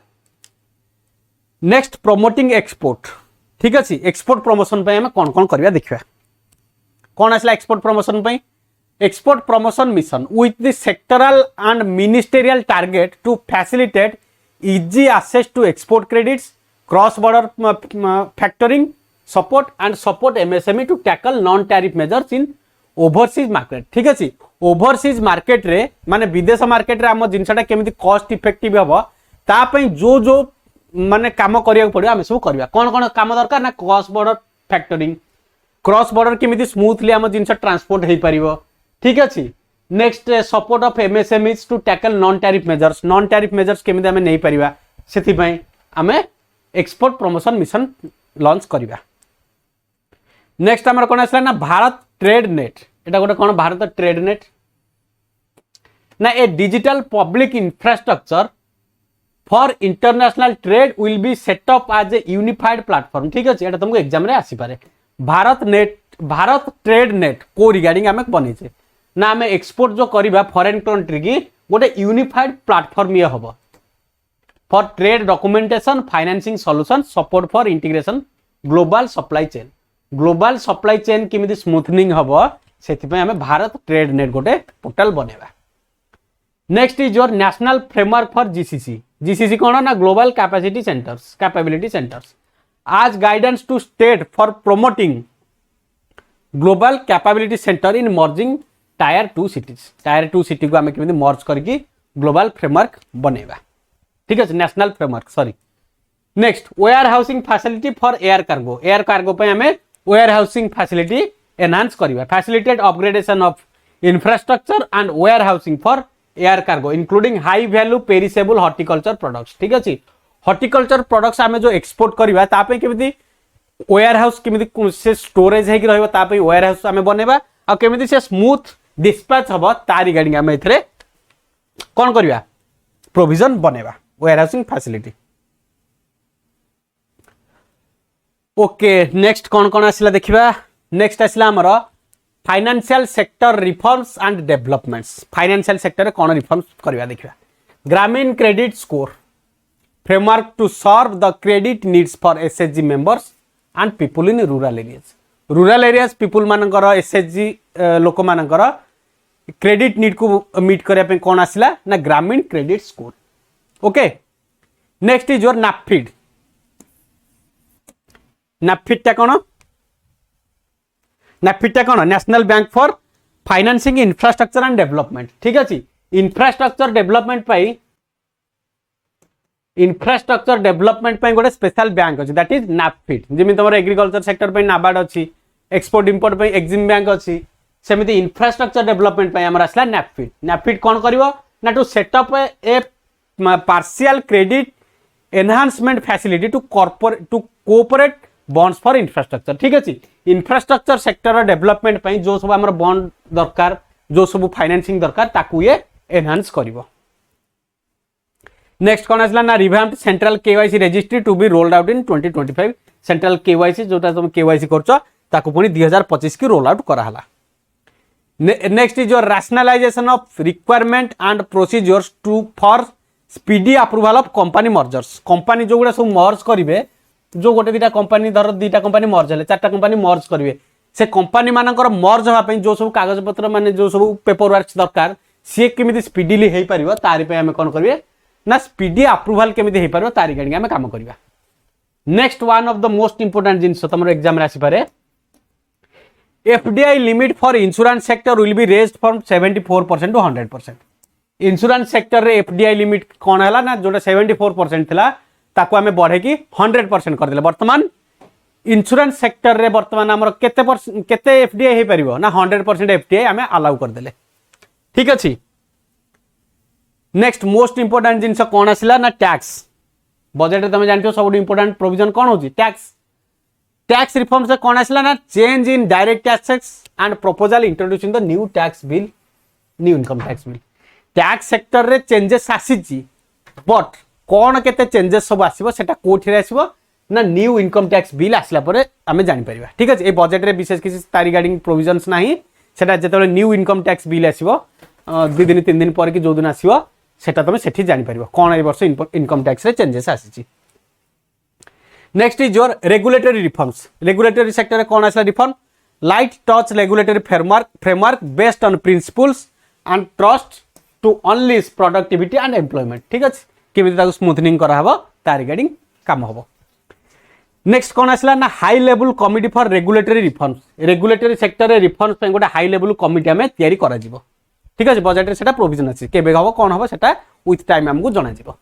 Speaker 1: नेक्स्ट प्रमोटिंग एक्सपोर्ट ठीक अच्छे एक्सपोर्ट प्रमोशन पे आम कौन कौन करवा देखा कौन आसला एक्सपोर्ट प्रमोशन पे export promotion mission with the sectoral and ministerial target to facilitate easy access to export credits, cross border factoring support and support MSME to tackle non tariff measures in overseas market. ठीक अछि overseas market रे माने विदेश market रे हम जिनसटा केमिति cost effective हबो ता पई जो जो माने काम करिया पड़ियो हम सब करबा कोन कोन काम दरकार ना cross border factoring cross border केमिति स्मूथली हम जिनस ट्रांसपोर्ट हेई परिबो ठीक अछि next support of MSMEs to tackle non tariff measures केमिति हम नै परिबा सेति पई हम एक्सपोर्ट प्रमोशन मिशन लॉन्च करबा नेक्स्ट हमर कोन आसला ना भारत ट्रेड नेट एटा गोटे कोन भारत ट्रेड नेट ना a digital public infrastructure for international trade will be set up as a unified platform ठीक अछि एटा तुमको एग्जाम रे आसी पारे भारत ट्रेड नेट को रिगार्डिंग हमें बनेचे ना हमें एक्सपोर्ट जो करबा फॉरेन कंट्री की गोटे यूनिफाइड प्लेटफॉर्म ये हबो for trade documentation financing solution support for integration global supply chain किमिति स्मूथनिंग हबो सेति पे हमें भारत ट्रेड नेट गोटे पोर्टल बनेबा next is your national framework for GCC कोन ना global capability centres as guidance to state for promoting global capability center in merging tier 2 city को हमें केमिति मर्ज करके ग्लोबल फ्रेमवर्क बनेबा ठीक है national framework sorry next warehousing facility for air cargo पे हमें वेयर हाउसिंग फैसिलिटी एनहांस करबा facilitate upgradation of infrastructure and warehousing for air cargo including high value perishable horticulture products ठीक अछि horticulture products आमे जो export करबा ता पे केमिति वेयर हाउस केमिति से स्टोरेज हे कि रहबा ता पे वेयर हाउस आमे बनेबा आ केमिति से स्मूथ डिस्पैच हबो ता रिगार्डिंग आमे एथरे कोन करबा प्रोविजन बनेबा warehousing facility okay next कोन कोन आसिला देखिबा नेक्स्ट आसिला हमर financial sector reforms and developments financial sector कोन रिफॉर्म्स करबा देखिबा Grameen credit score framework to serve the credit needs for SHG members and people in rural areas people मानकर SHG लोक मानकर क्रेडिट नीड को मीट करिया पे कोन आसिला ना Grameen credit score okay next is your NaBFID टा कोन national bank for financing infrastructure and development ठीक अछि इंफ्रास्ट्रक्चर डेवलपमेंट पे गोटे स्पेशल बैंक अछि दैट इज नाफिड जेमि तमर एग्रीकल्चर सेक्टर पे नाबार्ड अछि एक्सपोर्ट इंपोर्ट पे एक्सिम बैंक अछि सेमिति इंफ्रास्ट्रक्चर डेवलपमेंट पे हमर असला नाफिड कोन करिवो ना to set up a partial credit enhancement facility to corporate bonds for infrastructure ठीक अछि इंफ्रास्ट्रक्चर सेक्टर डेवलपमेंट पे जो सब हमर बॉन्ड दरकार जो सब फाइनेंसिंग दरकार ताकू ये एनहांस करिवो नेक्स्ट कौन आसला ना revamped central KYC registry to be rolled out in 2025 central KYC जोटा तुम केवाईसी करछो ताकू पुनी 2025 की रोल आउट करा हला next is your rationalisation of requirement and procedures to for speedy approval of company mergers company जो गुडा सब मर्ज करिवे जो गोटे दीटा कंपनी धर दीटा कंपनी मर्ज हले चारटा कंपनी मर्ज करिवे से कंपनी मानकर मर्ज होवा पई जो सब कागज पत्र माने जो सब पेपर वर्क्स दरकार से केमिति स्पीडीली हेई परिबो तारि पे हम कोन करिवे ना स्पीडी अप्रूवल केमिति हेई परबो तारि गाडी हम काम करबा next one of the most important things तमरो एग्जाम रे आसी पारे FDI limit for insurance sector will be raised from 74% to 100% insurance sector रे एफडीआई लिमिट कोन हला ना जोटा 74% थिला ताको हमें बढ़े की 100% कर देले वर्तमान इंश्योरेंस सेक्टर रे वर्तमान हमर केते एफडीआई हेई परिबो ना 100% एफडीआई हमें अलाउ कर देले ठीक अछि नेक्स्ट मोस्ट इंपोर्टेंट जिनस कौन आसला ना टैक्स बजेट तुम जानते हो सब इंपोर्टेंट प्रोविजन कौन होची टैक्स रिफॉर्म से कौन आसला ना change in direct taxes and proposal introducing the new tax bill new income tax bill tax sector रे चेंजेस आसीची बट कौन केते चेंजेस सब आसीबो सेटा कोठी रे आसीबो ना न्यू इनकम टैक्स बिल आसला परे हमें जानि परिबा ठीक अछि ए बजेट रे विशेष किसी तारि गार्डिंग प्रोविजनस नाही सेटा जेतले न्यू इनकम टैक्स बिल आसीबो 2 दिन 3 दिन पर कि जो दिन आसीबो सेटा तुम सेठी जानि परिबो कोन ए वर्ष इनकम टैक्स रे चेंजेस आसीची next is your regulatory reforms regulatory sector रे कोन आसला reform light touch regulatory framework based on principles and trust to unleash productivity and employment ठीक अच्छे केमी स्मूथनिंग कराहब ता रिगार्डिंग काम हम नेक्स्ट कौन आसला ना high level committee for regulatory reforms regulatory sector रे रिफॉर्म्स पे गोटे हाई लेवल कमिटी आम तैयारी करा जिवो ठीक अच्छे बजेट रे सेटा प्रोविजन अच्छे केबे हम कौन हम सेटा विथ टाइम आमको जना जिवो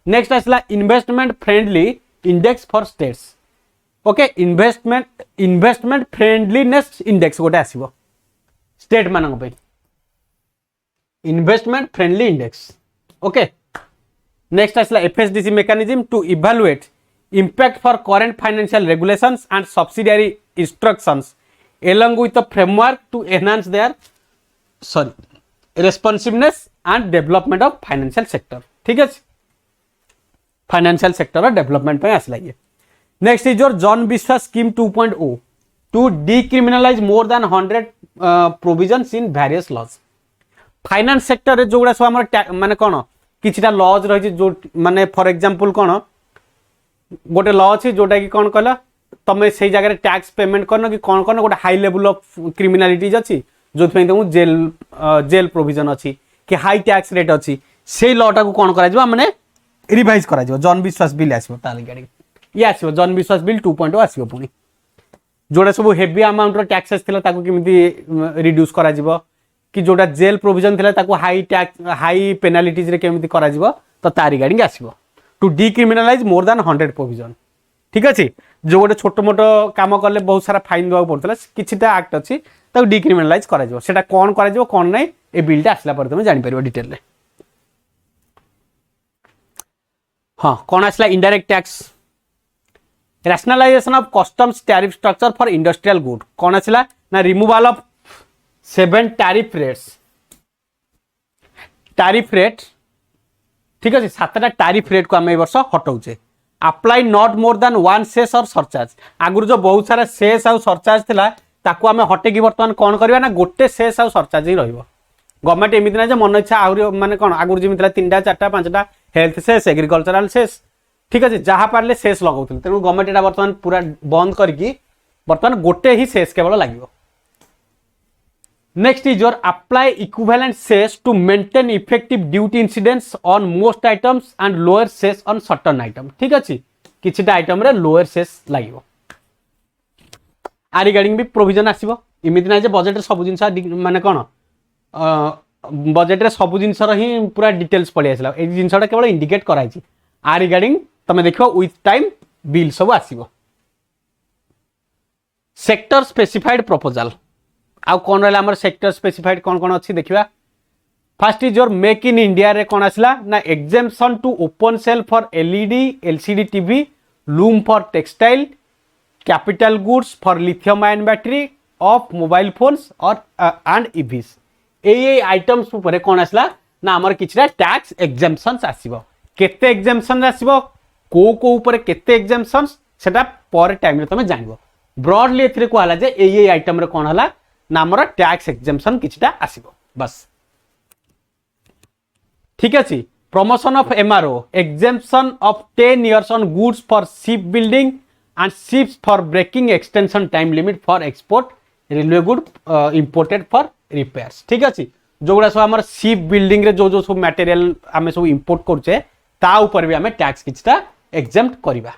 Speaker 1: नेक्स्ट आसला investment friendly index for states okay investment friendliness index गोटे आसीबो स्टेट मानक पे investment friendly index okay next आसला FSDC mechanism to evaluate impact for current financial regulations and subsidiary instructions along with the framework to enhance their responsiveness and development of financial sector ठीक है financial sector development पे आसला ये next is your Jan Vishwas scheme 2.0 to decriminalise more than 100 provisions in various laws finance sector रे जोगुडा सब हमर माने कोन किछटा लॉज रही जो माने फॉर एग्जांपल कोन गोटे लॉ अच्छी जोटा कि कौन कहला तुम से जगह टैक्स पेमेंट करन कि कौन कौन गोटे हाई लेवल ऑफ क्रिमिनालिटीज अच्छी जो तुमको जेल प्रोविजन अच्छी कि हाई टैक्स रेट अच्छी से लॉ टा को कौन करा माने रिवाइज करा जन विश्वास बिल आसो गाड़ी ये आसो जन विश्वास बिल 2.0 आसो पुणी जोटा सब हेवी अमाउंट टैक्सेस थिला ताको किमिति रिड्यूस करा जिवो कि जोटा जेल प्रोविजन थिला ताको हाई टैक्स हाई पेनाल्टीज रे केमिति करा जिवो तो तारी गाड़ी आसो to decriminalise more than 100 provision ठीक अच्छे जो गोटे छोट मोट काम कले बहुत सारा फाइन देवा पड़ता किछिटा एक्ट अच्छी ताको डिक्रिमिनलाइज करा सेटा कौन करा कौन नहीं ए बिलटा आसला पर तुम जानि परिबो डिटेल रे हाँ कौन आसला indirect tax rationalisation of customs tariff structure for industrial good कौन आसला ना रिमूवल ऑफ 7 टैरिफ रेट ठीक अच्छे 7टा टैरिफ रेट को आम ए वर्ष हटाऊे apply not more than 1 cess और सरचार्ज आगुरी जो बहुत सारा सेस आउ सरचार्ज थिला ताको आम हटेकी बर्तमान कौन करबा ना गोटे सेस आउ सरचार्ज ही रहिबो गवर्नमेंट एमिति ना जे मन इच्छा आउरी माने कोन आगुरी जेमि थिला 3टा 4टा 5टा हेल्थ सेस एग्रीकल्चरल सेस ठीक अच्छे जहाँ पारे सेस लगाउथिल तेणु गवर्नमेंट एटा बर्तमान पूरा बंद करके बर्तमान गोटे ही सेस केवल लागिबो next is your apply equivalent cess to maintain effective duty incidents on most items and lower cess on certain item ठीक अच्छे किछिटा आइटम रे लोअर सेस लागिबो आ रिगार्डिंग भी प्रोविजन आसीबो इमिति ना जे बजेट रे सब जिंस माने कोन बजेट रे सब जिंस रो ही पूरा डिटेल्स पळि आसला ए जिंसटा केवल इंडिकेट कराई छी आ रिगार्डिंग तमे देखिबो विथ टाइम बिल सब आसीबो सेक्टर स्पेसिफाइड प्रपोजल आउ कौन रहा आम सेक्टर स्पेसिफाइड कौन कौन अच्छी देखा first is your make in India रे कौन आसला ना exemption to open cell for LED LCD TV loom for textile capital goods for lithium ion battery of mobile phones और एंड इवीज ए आइटम्स ऊपर कौन आसला ना आमर किछटा टैक्स एग्जेम्पशंस आसीबो केते एग्जेम्पशन आसीबो को ऊपर केते एग्जेम्पशंस सेटा पर टाइम रे तमे जानबो ब्रॉडली एथिरे को आला जे ए आइटम रे कौन हला नामर टैक्स एग्जेम्पशन किछटा आसीबो बस ठीक अछि promotion of MRO exemption of 10 years on goods for ship building and ships for breaking extension time limit for export railway good imported for repairs ठीक अछि जोगुडा सब हमर शिप बिल्डिंग रे जो सब मटेरियल आमे सब इंपोर्ट करछे ता ऊपर भी आमे टैक्स किछटा एग्जेम्प्ट करिबा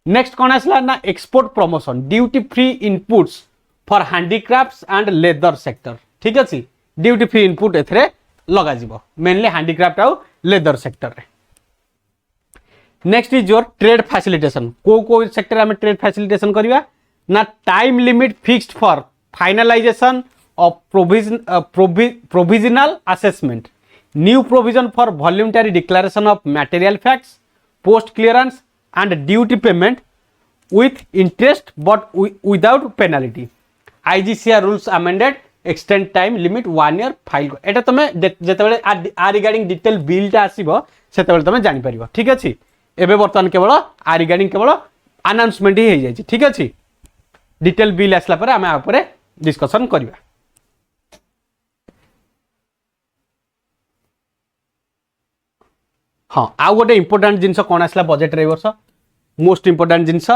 Speaker 1: नेक्स्ट कोन आसला ना export promotion duty free inputs for handicrafts and leather sector ठीक अच्छे ड्यूटी फ्री इनपुट एथरे लगा जिवो मेनली हैंडीक्राफ्ट आउ लेदर सेक्टर रे next is your trade facilitation को सेक्टर में ट्रेड फैसिलिटेशन करिवा ना time limit fixed for finalisation of provisional assessment new provision for voluntary declaration of material facts post clearance and duty payment with interest but without penalty IGCR rules amended extend time limit 1 year file एटा तमे जेतेबेले आ regarding detail bill ता आसीबो सेतेबेले तमे जानि परिबो ठीक अछि एबे वर्तमान केवल आ regarding केवल अनाउंसमेंट ही हो जाय ठीक अछि डिटेल बिल आसला पर आमे ऊपर डिस्कशन करिवा हाँ आउ गोटे इंपोर्टेंट जिनस कौन आसला बजेट रे वर्ष मोस्ट इंपोर्टेंट जिनस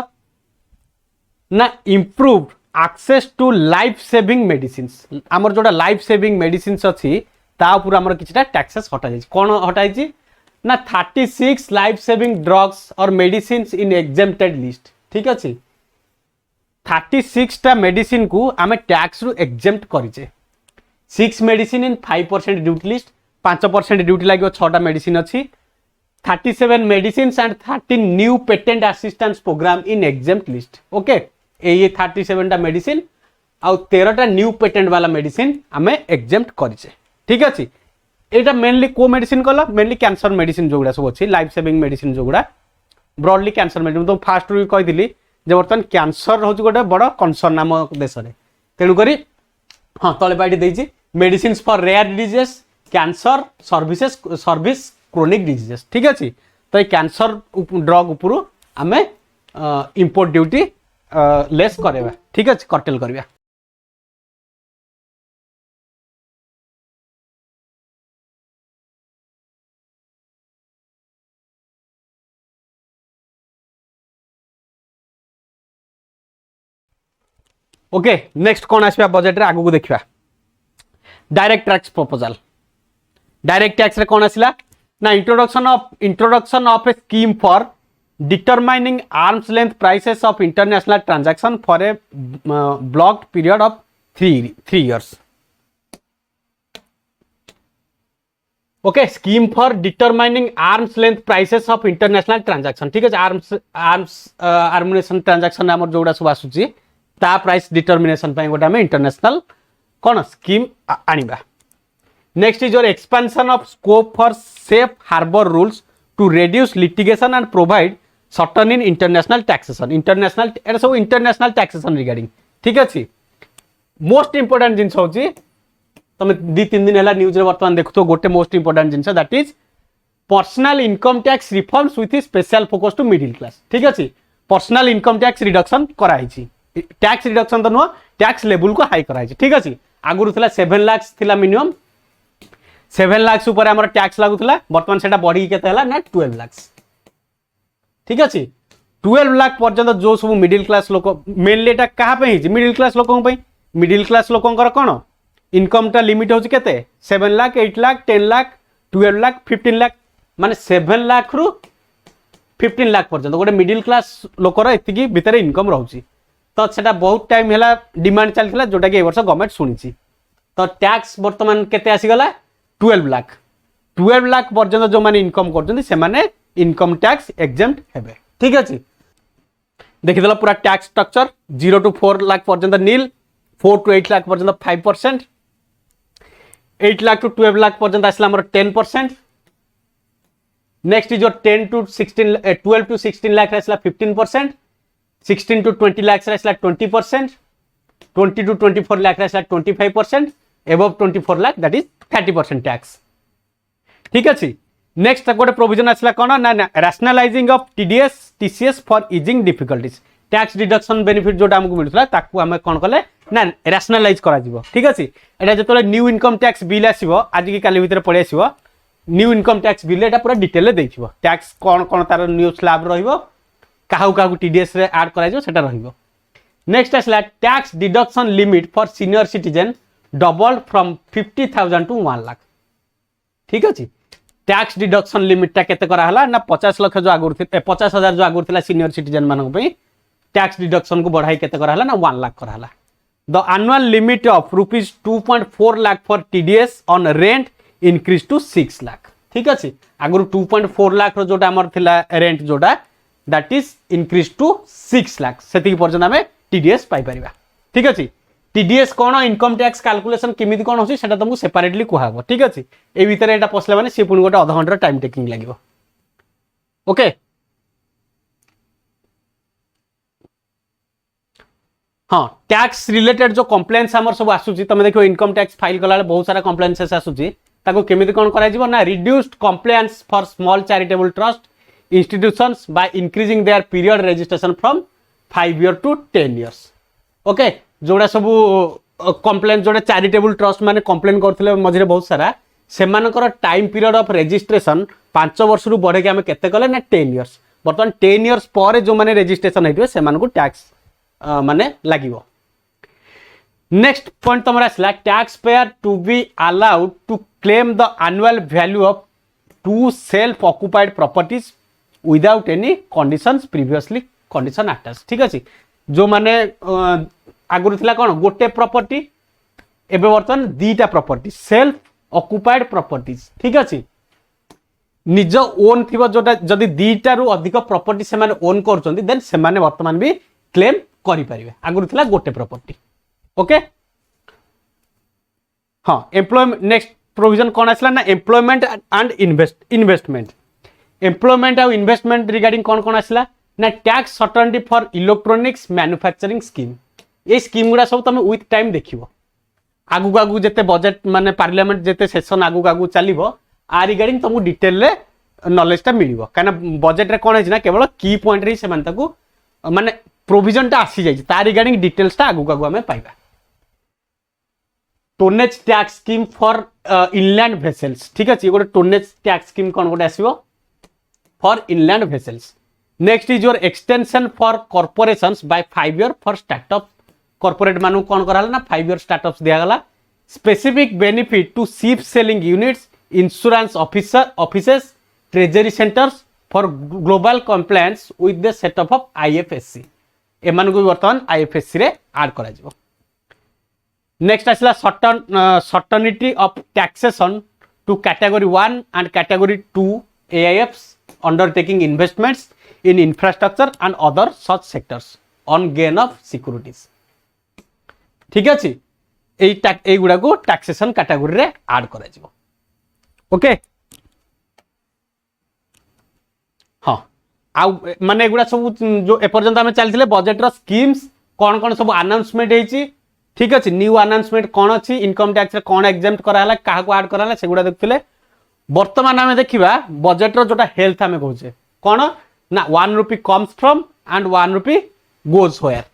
Speaker 1: ना improved access to life saving medicines आमर जोटा life saving medicines अच्छी ता ऊपर आमर किछटा टैक्सेस हटा जाइछि कोन हटा जाइछि ना 36 लाइफ सेविंग ड्रग्स और मेडिसिन्स इन एग्जेम्प्टेड लिस्ट ठीक अछि 36 टा मेडिसिन को आमे टैक्स रु एग्जेम्प्ट करिचे 6 medicine in 5% duty list 5% duty लागियो 6 टा मेडिसिन अछि 37 medicines and 13 new patient assistance programme in exempt list okay ये 37 टा मेडिसिन आउ 13 टा न्यू पेटेंट वाला मेडिसिन आमे एग्जेम्प्ट करिचे ठीक अछि एटा मेनली को मेडिसिन कला मेनली कैंसर मेडिसिन जोगुडा सब अछि लाइफ सेविंग मेडिसिन जोगुडा ब्रॉडली कैंसर मेडिसिन तो फास्ट रु कहि दिली जे बर्तन कैंसर होछ गोटे बड़ कंसर्न नाम देश रे तेनु करी हां तळे पाटी देछि medicines for rare diseases cancer service chronic diseases ठीक अछि तो ये कैंसर ड्रग उपरु आमे इंपोर्ट ड्यूटी लेस करेबा ठीक अछि कर्टेल करबा ओके नेक्स्ट कौन आसबा बजेट रे आगु को देखिबा direct tax proposal direct tax रे कौन आसिला ना introduction of A scheme for determining arms length prices of international transaction for a blocked period of 3 years okay scheme for determining arms length prices of international transaction ठीक है arms आर्मिनेशन transaction हमर जोड़ा सब आसुची ता प्राइस डिटरमिनेशन पाई गोटा में international कौन स्कीम आनिबा next is your expansion of scope for safe harbour rules to reduce litigation and provide certain in international taxation international एटा सब इंटरनेशनल टैक्सेशन रिगार्डिंग ठीक अछि मोस्ट इंपोर्टेंट जिंस होची तमे 2-3 दिन हला न्यूज रे वर्तमान देखतो गोटे most important things that is personal income tax reforms with special focus to middle class ठीक अछि पर्सनल इनकम टैक्स रिडक्शन कराइछि टैक्स रिडक्शन तो नुह टैक्स लेवल को हाई कराई ठीक अच्छे आगुरी 7 लाख थिला मिनिमम 7 लाख ऊपर हमर टैक्स लागुला बर्तमान सेटा बढ़ी केते हला ना 12 लाख ठीक अच्छे 12 लाख पर्यंत जो सब मिडिल क्लास लोक मेनली एटा कहा पे हिज मिडिल क्लास लोकों पे मिडिल क्लास लोकोंकर कोन इनकम टा लिमिट होची केते 7 लाख 8 लाख 10 लाख 12 लाख 15 लाख माने 7 लाख रु 15 लाख पर्यंत गोटे मिडिल क्लास लोकर एतिकी भितर इनकम रहउची तो सेटा बहुत टाइम हैला डिमांड चलथिला जोटा कि ए वर्ष गवर्नमेंट सुनिछि तो टैक्स वर्तमान केते आसी गला 12 लाख पर्यंत जो माने इनकम करजंदी से माने इनकम टैक्स एग्जेम्प्ट हेबे ठीक अछि देखिदला पूरा टैक्स स्ट्रक्चर 0 to 4 लाख पर्यंत नील 4 to 8 लाख पर्यंत 5% 8 लाख to 12 लाख पर्यंत आसला हमर 10% next is your 12 to 16 lakh आसला 15% 16 to 20 lakhs is like 20%, 20 to 24 lakhs is like 25%, above 24 lakh that is 30% tax. ठीक अछि नेक्स्ट गोटे प्रोविजन आसला कोन ना rationalising of TDS TCS for easing difficulties tax deduction benefit जोटा हमको मिलुतला ताकू हमें कोन कले ना रैशनलाइज करा जिवो ठीक अछि एटा जतले न्यू इनकम टैक्स बिल आसीबो आज की काली भीतर पड़े आसीबो न्यू इनकम टैक्स बिल एटा पूरा डिटेल देइथिबो टैक्स कोन कोन तार न्यू स्लैब रहिबो काहू टीडीएस रे ऐड करा जो सेटा रहिबो नेक्स्ट आसला tax deduction limit for senior citizen doubled from 50,000 to 1 lakh ठीक अछि टैक्स डिडक्शन लिमिट ता केते करा हला ना 50 लाख जो आगुर 50,000 जो आगुर थिला सीनियर सिटीजन मानक पे टैक्स डिडक्शन को बढ़ाई केते करा हला ना 1 लाख करा हला the annual limit of ₹2.4 lakh for TDS on rent increase to 6 lakh ठीक अछि आगुर 2.4 लाख रो जोटा हमर थिला रेंट जोटा that is increase to 6 lakh सेति पर्यंत हमें टीडीएस पाई परिबा ठीक अछि टीडीएस कोन इनकम टैक्स कैलकुलेशन केमिति कोन होसी सेटा तुमको सेपरेटली कुहाबो ठीक अछि ए भीतर एटा पसले माने से पुनी गोटे आधा घंटा टाइम टेकिंग लागिवो ओके हां टैक्स रिलेटेड जो कंप्लेंट्स हमर सब आसुची तमे देखो इनकम टैक्स फाइल कला बहुत सारा कंप्लेंट्स आसुची ताको केमिति कोन करा जिवो ना reduced complaints for small charitable trust institutions by increasing their period registration from 5 years to 10 years okay जोड़ा सब कंप्लेन जोड़ा चैरिटेबल ट्रस्ट माने कंप्लेन करथिले मझिरे बहुत सारा सेमानकर टाइम पीरियड ऑफ रजिस्ट्रेशन 5 वर्ष रु बढ़े के हम केते कले ना 10 इयर्स बर्तमान 10 इयर्स पर जो माने रजिस्ट्रेशन हेतिबे सेमान को टैक्स माने लागिवो नेक्स्ट पॉइंट तुम आसला taxpayer to be allowed to claim the annual value of two self occupied properties without any conditions previously condition attach. ठीक अच्छे जो माने आगुरी थिला कौन गोटे प्रॉपर्टी एबे वर्तमान दीटा प्रॉपर्टी सेल्फ ऑक्युपाइड प्रॉपर्टीज। ठीक अच्छे निज ओन थी जोटा जदि दीटा रु अधिक प्रॉपर्टी से माने ओन करछन्ती देन से माने वर्तमान भी क्लेम करि परिबे। आगुरी थिला गोटे प्रॉपर्टी। ओके हाँ एम्प्लॉयमेंट नेक्स्ट प्रोविजन कौन आसला ना एम्प्लॉयमेंट एंड इन्वेस्टमेंट। एम्प्लॉयमेंट और इन्वेस्टमेंट रिगार्डिंग कौन कौन आसला ना tax certainty for electronics manufacturing scheme. ये स्कीम गुड़ा सब तुम विथ टाइम देखिबो आगु आगु जेते बजेट माने पार्लियामेंट जेते सेशन आगु आगु चलिबो आ रिगार्डिंग तुमको डिटेल रे नॉलेज टा मिलिबो काना बजेट रे कोन है ना केवल की पॉइंट रे से माने ताकू माने प्रोविजन टा आसी जाई ता रिगार्डिंग डिटेल्स टा आगु आगु हमें पाइबा। Tonnage tax scheme for inland vessels. ठीक अछि गोटे टोनेज टैक्स स्कीम कोन गोटे आसीबो for inland vessels. Next is your extension for corporations by 5 year for startup corporate मानु कोन कराला ना 5 ईयर स्टार्टअप्स दिया गला। Specific benefit to ship selling units insurance offices treasury centres for global compliance with the setup of IFSC एमान को वर्तमान IFSC रे ऐड करा जिवो। नेक्स्ट आसला certainty of taxation to category 1 and category 2 AIFs undertaking investments in infrastructure and other such sectors on gain of securities. ठीक अच्छे यही गुड़ा को टैक्सेशन कैटेगरी रे ऐड करा जिवो। ओके हाँ आ माने एगुड़ा सब जो एपर्यंत आम चलते बजेट रो स्कीम्स कौन कौन सब अनाउंसमेंट होती। ठीक अच्छे न्यू अनाउंसमेंट कौन अच्छी इनकम टैक्स रे कौन एग्जाम्प्ट कराला क्या ऐड कराला सेगुड़ा देखते। बर्तमान आम देखा बजेट रो जोटा हेल्थ आम कहे कौन ना 1 rupee comes from and 1 rupee goes where.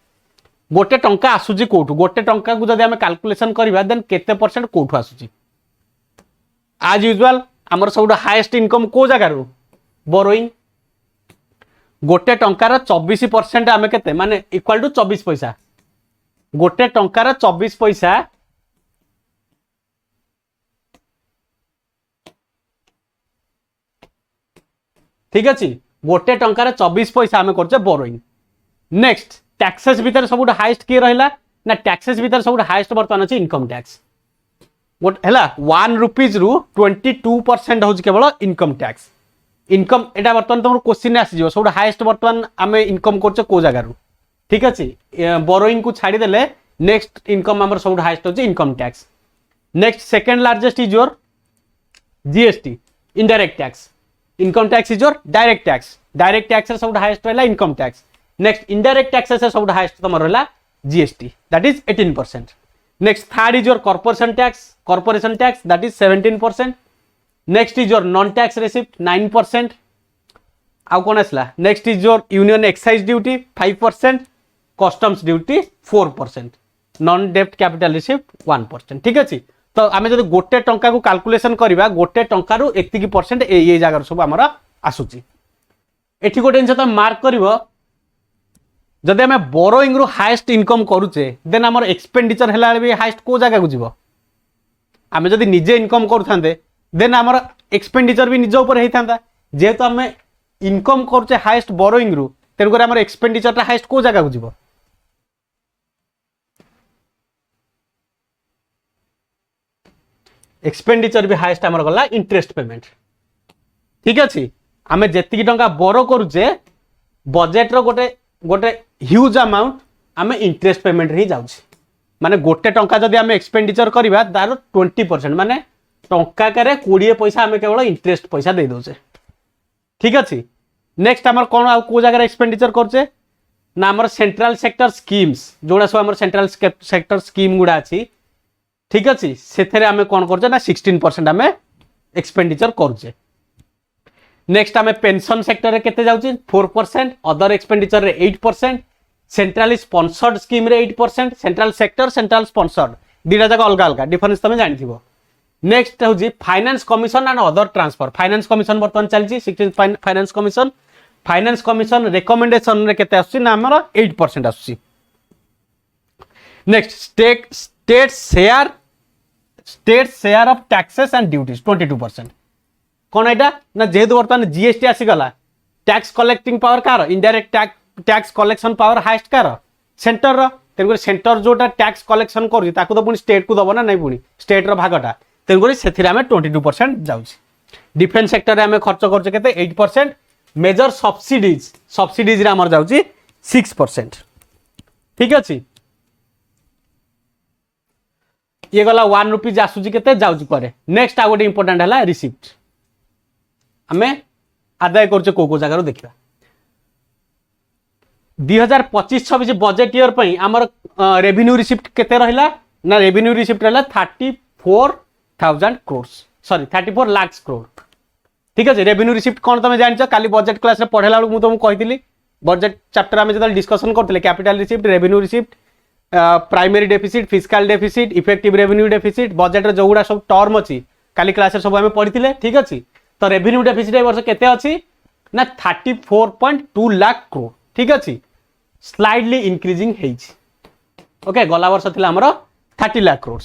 Speaker 1: गोटे टंका आसूची कोठू गोटे टंका को जब आम कैलकुलेशन करवा देन केते परसेंट कोठू आसूची। आज यूजुअल आमर सब हाईएस्ट इनकम को जगार बोरोइंग गोटे टंकार 24% आम के माने इक्वाल टू 24 पैसा गोटे टंकार 24 पैसा ठीक अच्छे गोटे टंकार 24 पैसा आम कर बोरोइंग। नेक्स्ट टैक्सेस भीतर सब हाईएस्ट किए रहा ना टैक्सेस भीतर सब हाईएस्ट बर्तमान अच्छे इनकम टैक्स है 1 रुपीज रु 22% हूँ केवल इनकम टैक्स। इनकम एटा बर्तमान तुम क्वेश्चन आसीज सब हाईएस्ट बर्तमान आम इनकम कर को जगार। ठीक अच्छे बोरोइंग को छाड़देले नेक्स्ट इनकम आम सब हाईएस्ट होची income tax. Next second largest is your GST indirect tax. Income tax is your direct tax सब हाईएस्ट रहा income tax. Next indirect tax सब हाईएस्ट तुम रहा GST that is 18%। Next third is your corporation tax that is 17%। Next is your non tax receipt 9%। आउ कौन आसला next is your union excise duty 5%, customs duty 4%, non डेप्ट capital receipt 1%। ठीक अच्छे तो आम जो गोटे टंका को कैलकुलेशन करवा गोटे टंकार एतिकी परसेंट ये जगार सब आमर आसूची। एठी गोटे जिन तुम मार्क कर जदि आम बोरोइंग रु हाईएस्ट इनकम करुचे देन आमर एक्सपेंडिचर है भी हाईएस्ट को जगह को जीव। आम जदि निजे इनकम करुते देन आमर एक्सपेंडिचर भी निज ऊपर होता जेहेतु आम इनकम करुचे हाईएस्ट बोरोइंग रु तेणुकर आमर एक्सपेंडिचर हाईएस्ट को जगह को जीव। एक्सपेंडिचर भी हाईएस्ट आमर गला इंटरेस्ट पेमेंट। ठीक अच्छे आम जी टंका बोरो करुचे बजेट रो गोटे गोटे ह्यूज अमाउंट आम इंटरेस्ट पेमेंट ही जाऊँ माने गोटे टंका जदि आम एक्सपेंडिचर करवा तार 20% माने टंका 20 पैसा आम केवल इंटरेस्ट पैसा दे दौचे। ठीक अच्छे नेक्स्ट आमर कौन आउ को जगह एक्सपेंडिचर करचे ना आमर सेंट्रल सेक्टर स्कीम्स जोड़ा सब आमर सेंट्रल सेक्टर स्कीम गुड़ा अच्छी। ठीक अच्छे से आम कौन करचे ना 16% आम एक्सपेंडिचर करुचे। नेक्स्ट आम पेंशन सेक्टर रे केते जाउची 4%, अदर एक्सपेंडिचर रे 8%, सेंट्रली स्पॉन्सर्ड स्कीम रे 8%, सेंट्रल सेक्टर सेंट्रल स्पॉन्सर्ड दीटा जाक अलग अलग डिफरेंस तुम जानिथिबो। नेक्स्ट हूँ finance commission and other transfer. Finance commission बर्तमान चलती 16 फाइनेंस कमिशन रिकमेंडेशन रे केते आछी ना हमर 8% आछी। Next state share of taxes and duties 22%। कौन एटा ना जेहेतु बर्तमान जीएसटी आसीगला टैक्स कलेक्टिंग पावर कार indirect tax collection power highest कार सेंटर रो तेन सेंटर जोटा टैक्स कलेक्शन करूँ ताकू तो पुणी स्टेट को दब ना नहीं पुणी स्टेट रो भागटा तेणुक से 22% जाऊँच। डिफेन्स सेक्टर में आम खर्च करते 8%। मेजर सब्सिडीज आमर जाऊँच 6%। ठीक अच्छे ये गला 1 रुपीज आसूची केते जाऊँच करे। नेक्स्ट आ गोटे इंपोर्टेंट है रिसिप्ट आम आदाय करछे को जगार देखा 2025-26 बजेट ईयर पर आमर रेवेन्यू रिसिप्ट केते रहिला ना रेवेन्यू रिसिप्ट रहिला 34,000 करोड़ सॉरी 34 लाख करोड़। ठीक है रेवेन्यू रिसिप्ट कौन तुम जान काली बजेट क्लास पढ़ेला बेलू तुमको कही बजेट चैप्टर आम जो डिस्कसन करते capital receipt revenue receipt primary deficit फिस्काल deficit effective revenue deficit budget जो गुड़ा सब टर्म अच्छी काली क्लास सब आम पढ़ी। ठीक अच्छे तो रेवेन्यू डेफिसिट ए वर्ष केते अच्छी ना 34.2 लाख करोड़। ठीक अच्छे स्लाइडली इंक्रीजिंग ओके गला वर्ष थिला हमर 30 lakh crore.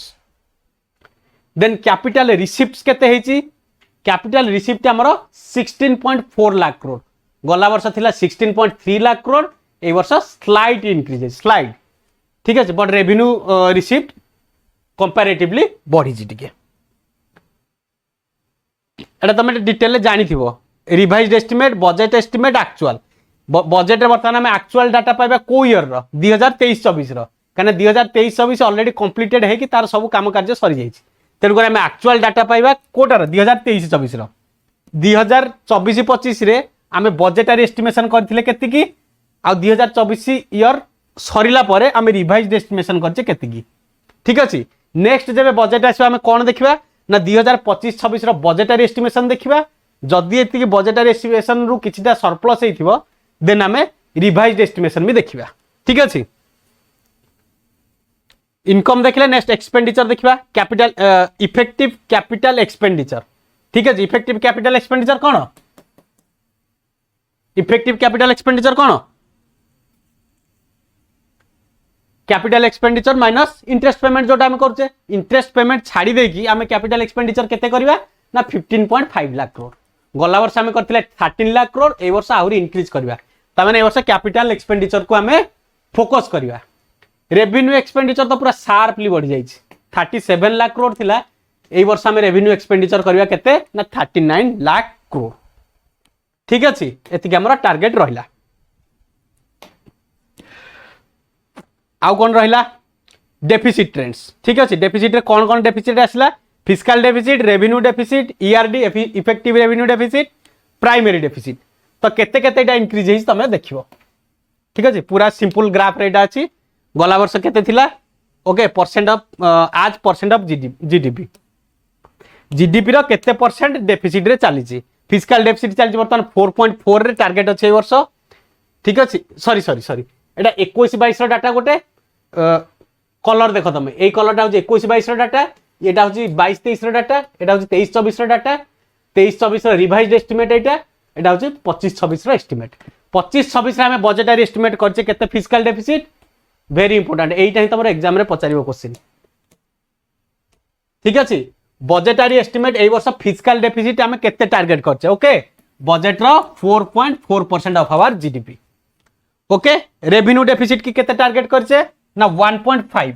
Speaker 1: Then capital receipts केते हेची कैपिटल रिसिप्ट हमर 16.4 लाख करोड़ गला वर्ष थिला 16.3 लाख करोड़ ए वर्ष स्लाइड इंक्रीज स्लाइड। ठीक है बट रेवेन्यू रिसिप्ट कंपैरेटिवली बढ़ी टिके एटा तुम डिटेल जानी थिबो revised estimate budget estimate actual budget बर्तमान आम एक्चुअल डाटा पाइबा को ईयर 2023-24 कहीं 2023-24 ऑलरेडी कंप्लीटेड है कि तार सब काम कार्य सरी जाइए तेणुक आम एक्चुअल डाटा पाइबा कोटार 2023-24 2024-25 रे आम बजेटारी एस्टिमेशन करथिले केतिकी आ 2024 ईयर सरीला परे आम रिवाइज्ड एस्टिमेशन करछे केतिकी। ठीक अछि नेक्स्ट जेबे बजेट आसीबा आम कोन देखिबा ना 2025-26 रो बजेटारी एस्टिमेशन देखिबा जदि एतिकी बजेटारी एस्टिमेशन रु किछिटा सरप्लस हेइथिबो देन आम रिवाइज्ड एस्टिमेशन भी देखिबा। ठीक अछि इनकम देखले नेक्स्ट एक्सपेंडिचर देखिबा कैपिटल इफेक्टिव कैपिटल एक्सपेंडिचर। ठीक है इफेक्टिव कैपिटल एक्सपेंडिचर कौन इफेक्टिव कैपिटल एक्सपेंडिचर कौन capital expenditure minus interest payment जोटा हम करछे इंटरेस्ट पेमेंट छाड़ी देकी आम कैपिटल एक्सपेंडिचर केते करबा ना 15.5 लाख करोड़ गला वर्ष आम करथिले 13 लाख करोड़ ए वर्ष आहुरी इंक्रीज करबा तमाने ए वर्ष कैपिटल एक्सपेंडिचर को आम फोकस करबा। रेवेन्यू एक्सपेंडिचर तो पूरा शार्पली बढ़ी जाइए 37 लाख करोड़ थिला ए वर्ष आम रेवेन्यू एक्सपेंडिचर करबा केते ना 39 लाख करोड़। ठीक अछि एतिके हमर टार्गेट रहिला। आउ कोन रहिला डेफिसिट ट्रेंड्स। ठीक अछि डेफिसिट रे कोन कोन डेफिसिट आसला fiscal deficit revenue deficit ERD effective revenue deficit primary deficit तो केते केते एटा इंक्रीज हेइ तमे देखिबो। ठीक अछि पूरा सिंपल ग्राफ रे एटा अछि गला वर्ष केते थिला ओके परसेंट ऑफ आज परसेंट ऑफ जीडीपी जीडीपी रो केते परसेंट डेफिसिट रे चलीची फिस्कल डेफिसिट चलीची बर्तमान 4.4 रे टार्गेट अछि ए वर्ष। ठीक अछि सॉरी सॉरी सॉरी एटा 21-22 रो डाटा गोटे कलर देखो तमे ए कलरटा होची 21-22 रो डाटा एटा होची 22-23 रो डाटा एटा होची 23-24 रो डाटा 23-24 रो रिवाइज्ड एस्टिमेट एटा होची 25-26 रो एस्टिमेट 25-26 रे हम बजेटरी एस्टिमेट करछे केते फिस्कल डेफिसिट वेरी इंपोर्टेंट एटा ही तमरो एग्जाम रे पचारिबो क्वेश्चन। ठीक अछि बजेटरी एस्टिमेट ए वर्ष फिस्कल डेफिसिट हम केते टारगेट करछे ओके बजेट रो 4.4% of our GDP. Okay revenue deficit की केते टारगेट करछे ना 1.5।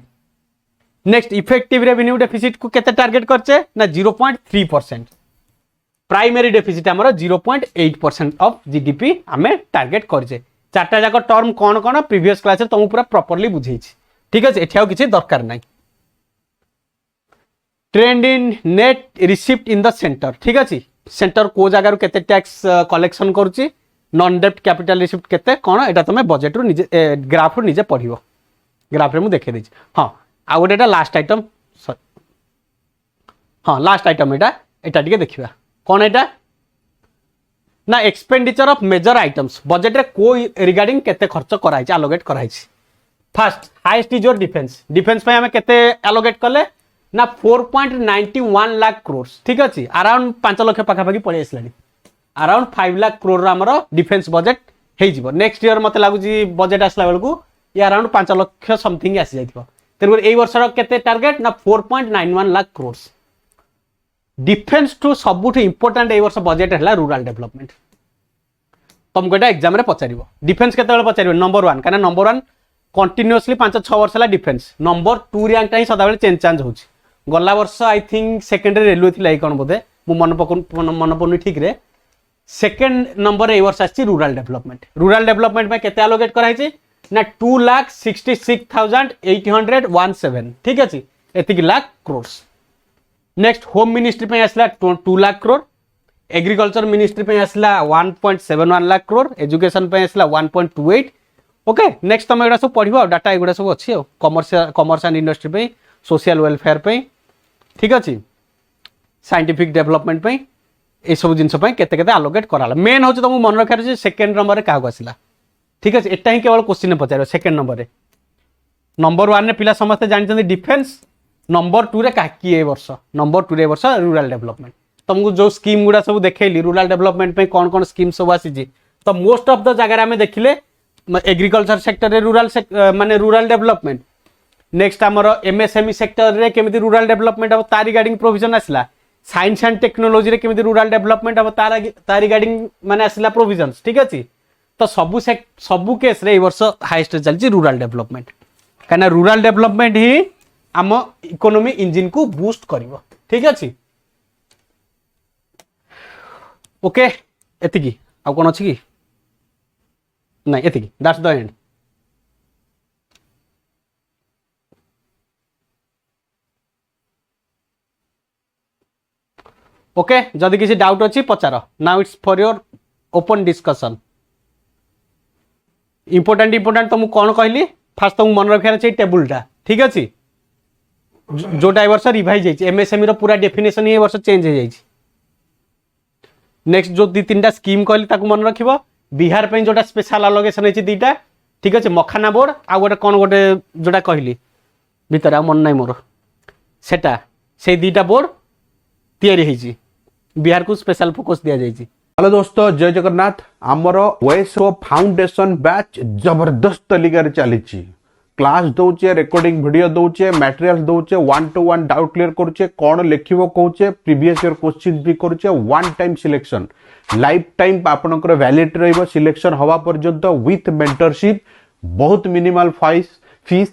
Speaker 1: नेक्स्ट इफेक्टिव रेवेन्यू डेफिसिट को केते टारगेट करछे ना 0.3%। प्राइमरी डेफिसिट हमरो 0.8% ऑफ जीडीपी हमें टारगेट करछे। चारटा जाक टर्म कौन कौन प्रीवियस क्लास तुम पूरा प्रॉपर्ली बुझे। ठीक है एठी किसी दरकार नहीं। Trend in net receipt in the centre. ठीक अच्छे सेंटर को जगार केते टैक्स कलेक्शन करुच्ची नॉन डेप्ट कैपिटल रिसिप्ट केते कौन एटा तुम बजेट रु निजे ग्राफ रु निजे पढ़िबो ग्राफ रे मु देखे देछि। हाँ आ गोटे एटा लास्ट आइटम हाँ लास्ट आइटम एटा एटा टिके देखिबा कौन एटा ना expenditure of major items budget रे को रिगार्डिंग केते खर्च कराई एलोकेट कराई। First highest is your defence defence पे हमें केते एलोकेट कले ना 4.91 लाख करोड़। ठीक अच्छे अराउंड 5 लाख पाखापाखि पड़े आसलानी अराउंड 5 लाख करोड़ आमर डिफेंस बजेट हो नेक्स्ट ईयर मत लगुच बजेट आसला बेलू ये अराउंड 5 लाख समथिंग आसी जाइथिबो तेणु एई वर्षर केते टार्गेट ना 4.91 लाख करोड़। डिफेन्स टू सबुठ इंपोर्टाट ए वर्ष बजेट है रूरल डेवलपमेंट। तुमको यहाँ एग्जाम रे पचार डिफेन्स केते पचार नंबर 1 कहीं नंबर 1 कंटिन्यूअसली 5-6 वर्ष है डिफेन्स। नंबर 2 रैंक ही सदा चेंज हो गला वर्ष आई थिंक सेकेंडरी रेलवे थी कौन बोधे मन पड़ुनी ठीक रे। सेकेंड नंबर ए वर्ष आसी रूरल डेवलपमेंट। रूरल डेवलपमेंट में केते एलोकेट कराई ना 2,66,817 ठीक अच्छे एतिक lakh crore. Next home ministry पे आसला 2 लाख करोड़। एग्रीकल्चर मिनिस्ट्री पे आसला 1.71 लाख करोड़। एजुकेशन पे आसला 1.28। ओके नेक्स्ट तुम एगुड़ा सब पढ़ो डाटा एगुड़ा सब अच्छी कमर्स एंड इंडस्ट्री पे सोशल वेलफेयर पे ठीक अच्छे साइंटिफिक डेवलपमेंट पे ये सब जिनस केते आलोकेट कराला। मेन हूँ तुमको मन रखार अच्छे सेकेंड नंबर क्या आसला ठीक अच्छे एटा ही केवल क्वेश्चन पचार सेकेंड नंबर। नंबर 1 पिला समस्ते जानते डिफेन्स। नंबर 2 रे किए वर्ष नंबर 2 रे वर्ष रूरल डेवलपमेंट। तुमको जो स्कीम गुड़ा सब देखली रूरल डेवलपमेंट में कौन कौन स्कीम सब आसी तो मोस्ट ऑफ द जगह आम देखिले एग्रीकल्चर सेक्टर रे रूरल माने रूरल डेवलपमेंट। नेक्स्ट आमर एमएसएमई सेक्टर रे केमिति रूरल डेवलपमेंट हम तार रिगार्डिंग प्रोविजन आसला। साइंस एंड टेक्नोलॉजी रे केमिति रूरल डेवलपमेंट हम तार रिगार्डिंग माने आसला प्रोविजन्स ठीक अच्छे। तो सबू केस रे वर्ष हाईएस्ट चलती रूरल डेवलपमेंट कहीं रूरल डेवलपमेंट ही आम इकोनॉमी इंजिन को बूस्ट करिवो ठीक अच्छे। ओके एतिकी आ कौन अच्छी कि नहीं एतिकी दैट्स द एंड। ओके जदि किसी डाउट अच्छी पचार now it's for your open discussion. Important तुमको कौन कहली फास्ट तुमको मन रखार अच्छे टेबुलटा ठीक अच्छे जोटा वर्ष रिवाइज होती एमएसएमई पूरा डेफिनेशन ये वर्ष चेंज हो जाए। नेक्स्ट जो 2-3टा स्कीम कहली ताकू मन रख बिहार पे जोटा स्पेशल अलोकेशन होती 2टा ठीक अच्छे मखाना बोर्ड आ गोटे कौन गोटे जोटा कहली भितर आ मन ना मोर सेटा से 2टा बोर्ड तैयारी बिहार को स्पेशल फोकस दिया जाए।
Speaker 2: हेलो दोस्तों जय जगन्नाथ आमर ओएसओ फाउंडेशन बैच जबरदस्त तरीका चली क्लास दौचे रेकॉर्डिंग वीडियो दौचे मटेरियल दौचे 1-to-1 डाउट क्लियर करुचे कौन लिखिबो कहूचे प्रीवियस ईयर क्वेश्चन भी करुचे 1 टाइम सिलेक्शन लाइफ टाइम आपनकर वैलिड रहिबो सिलेक्शन हवा पर्यंत विथ मेंटरशिप बहुत मिनिमल फीस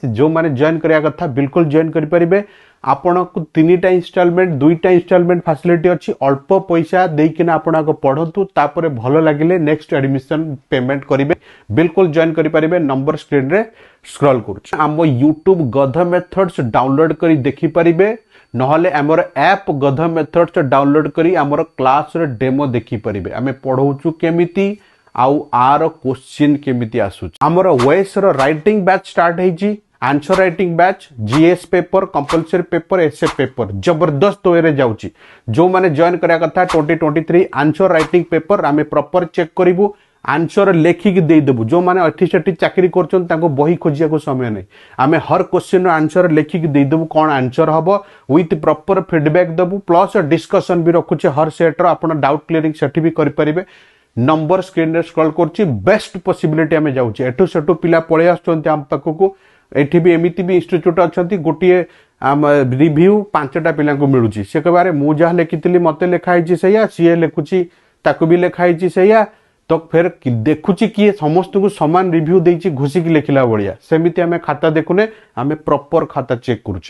Speaker 2: जो माने जॉइन करिया कथा बिल्कुल जॉइन करि परिबे। आपण को 3टा इंस्टॉलमेंट 2टा इंस्टॉलमेंट फैसिलिटी अच्छी अल्प पैसा देकिना आपण को पढ़तु तापरे भलो लागिले नेक्स्ट एडमिशन पेमेंट करिवे बिल्कुल जॉइन करि परिबे। नंबर स्क्रीन रे स्क्रॉल करूछ हम यूट्यूब गध मेथड्स डाउनलोड करी देखि परिबे नहले हमर ऐप गध मेथड्स डाउनलोड करी हमर क्लास रे डेमो देखि परिबे। आमे पढौछु केमिति आउ आर क्वेश्चन केमिति आसुछ। हमर वॉइस रो राइटिंग बैच स्टार्ट हेजी answer writing batch GS paper compulsory paper essay paper जबरदस्त वे जाउची जो माने जॉइन करिया कथा 2023 आंसर राइटिंग पेपर आमे प्रॉपर चेक करिवु आंसर लेखिक दे देबु जो माने अठी सठी चाकरी करछन ताको बही खोजिया को समय नै आमे हर क्वेश्चन रो आंसर लेखिक दे देबु कोन आंसर हबो विथ प्रॉपर फीडबैक देबु प्लस डिस्कशन भी रखुचे हर सेट रो आपण डाउट क्लियरिंग सेठी भी करि परिबे। नंबर स्क्रीन रे स्क्रॉल करछि बेस्ट पॉसिबिलिटी आमे जाउची एठु सेठु पिला पळे आछथि हम पाखकु एठी भी एमिति भी इंस्टीट्यूट अच्छी गोटे रिव्यू 5टा पिला मिलूँ से कहे मु जहाँ लिखी मत लिखाई सी लिखुची ताकू भी लिखाई से तो फिर देखुची किए समस्त को समान रिव्यू देछि घुसिकी लिखला भाया सेमिति आमे खाता देखुने आमे प्रॉपर खाता चेक करूँ।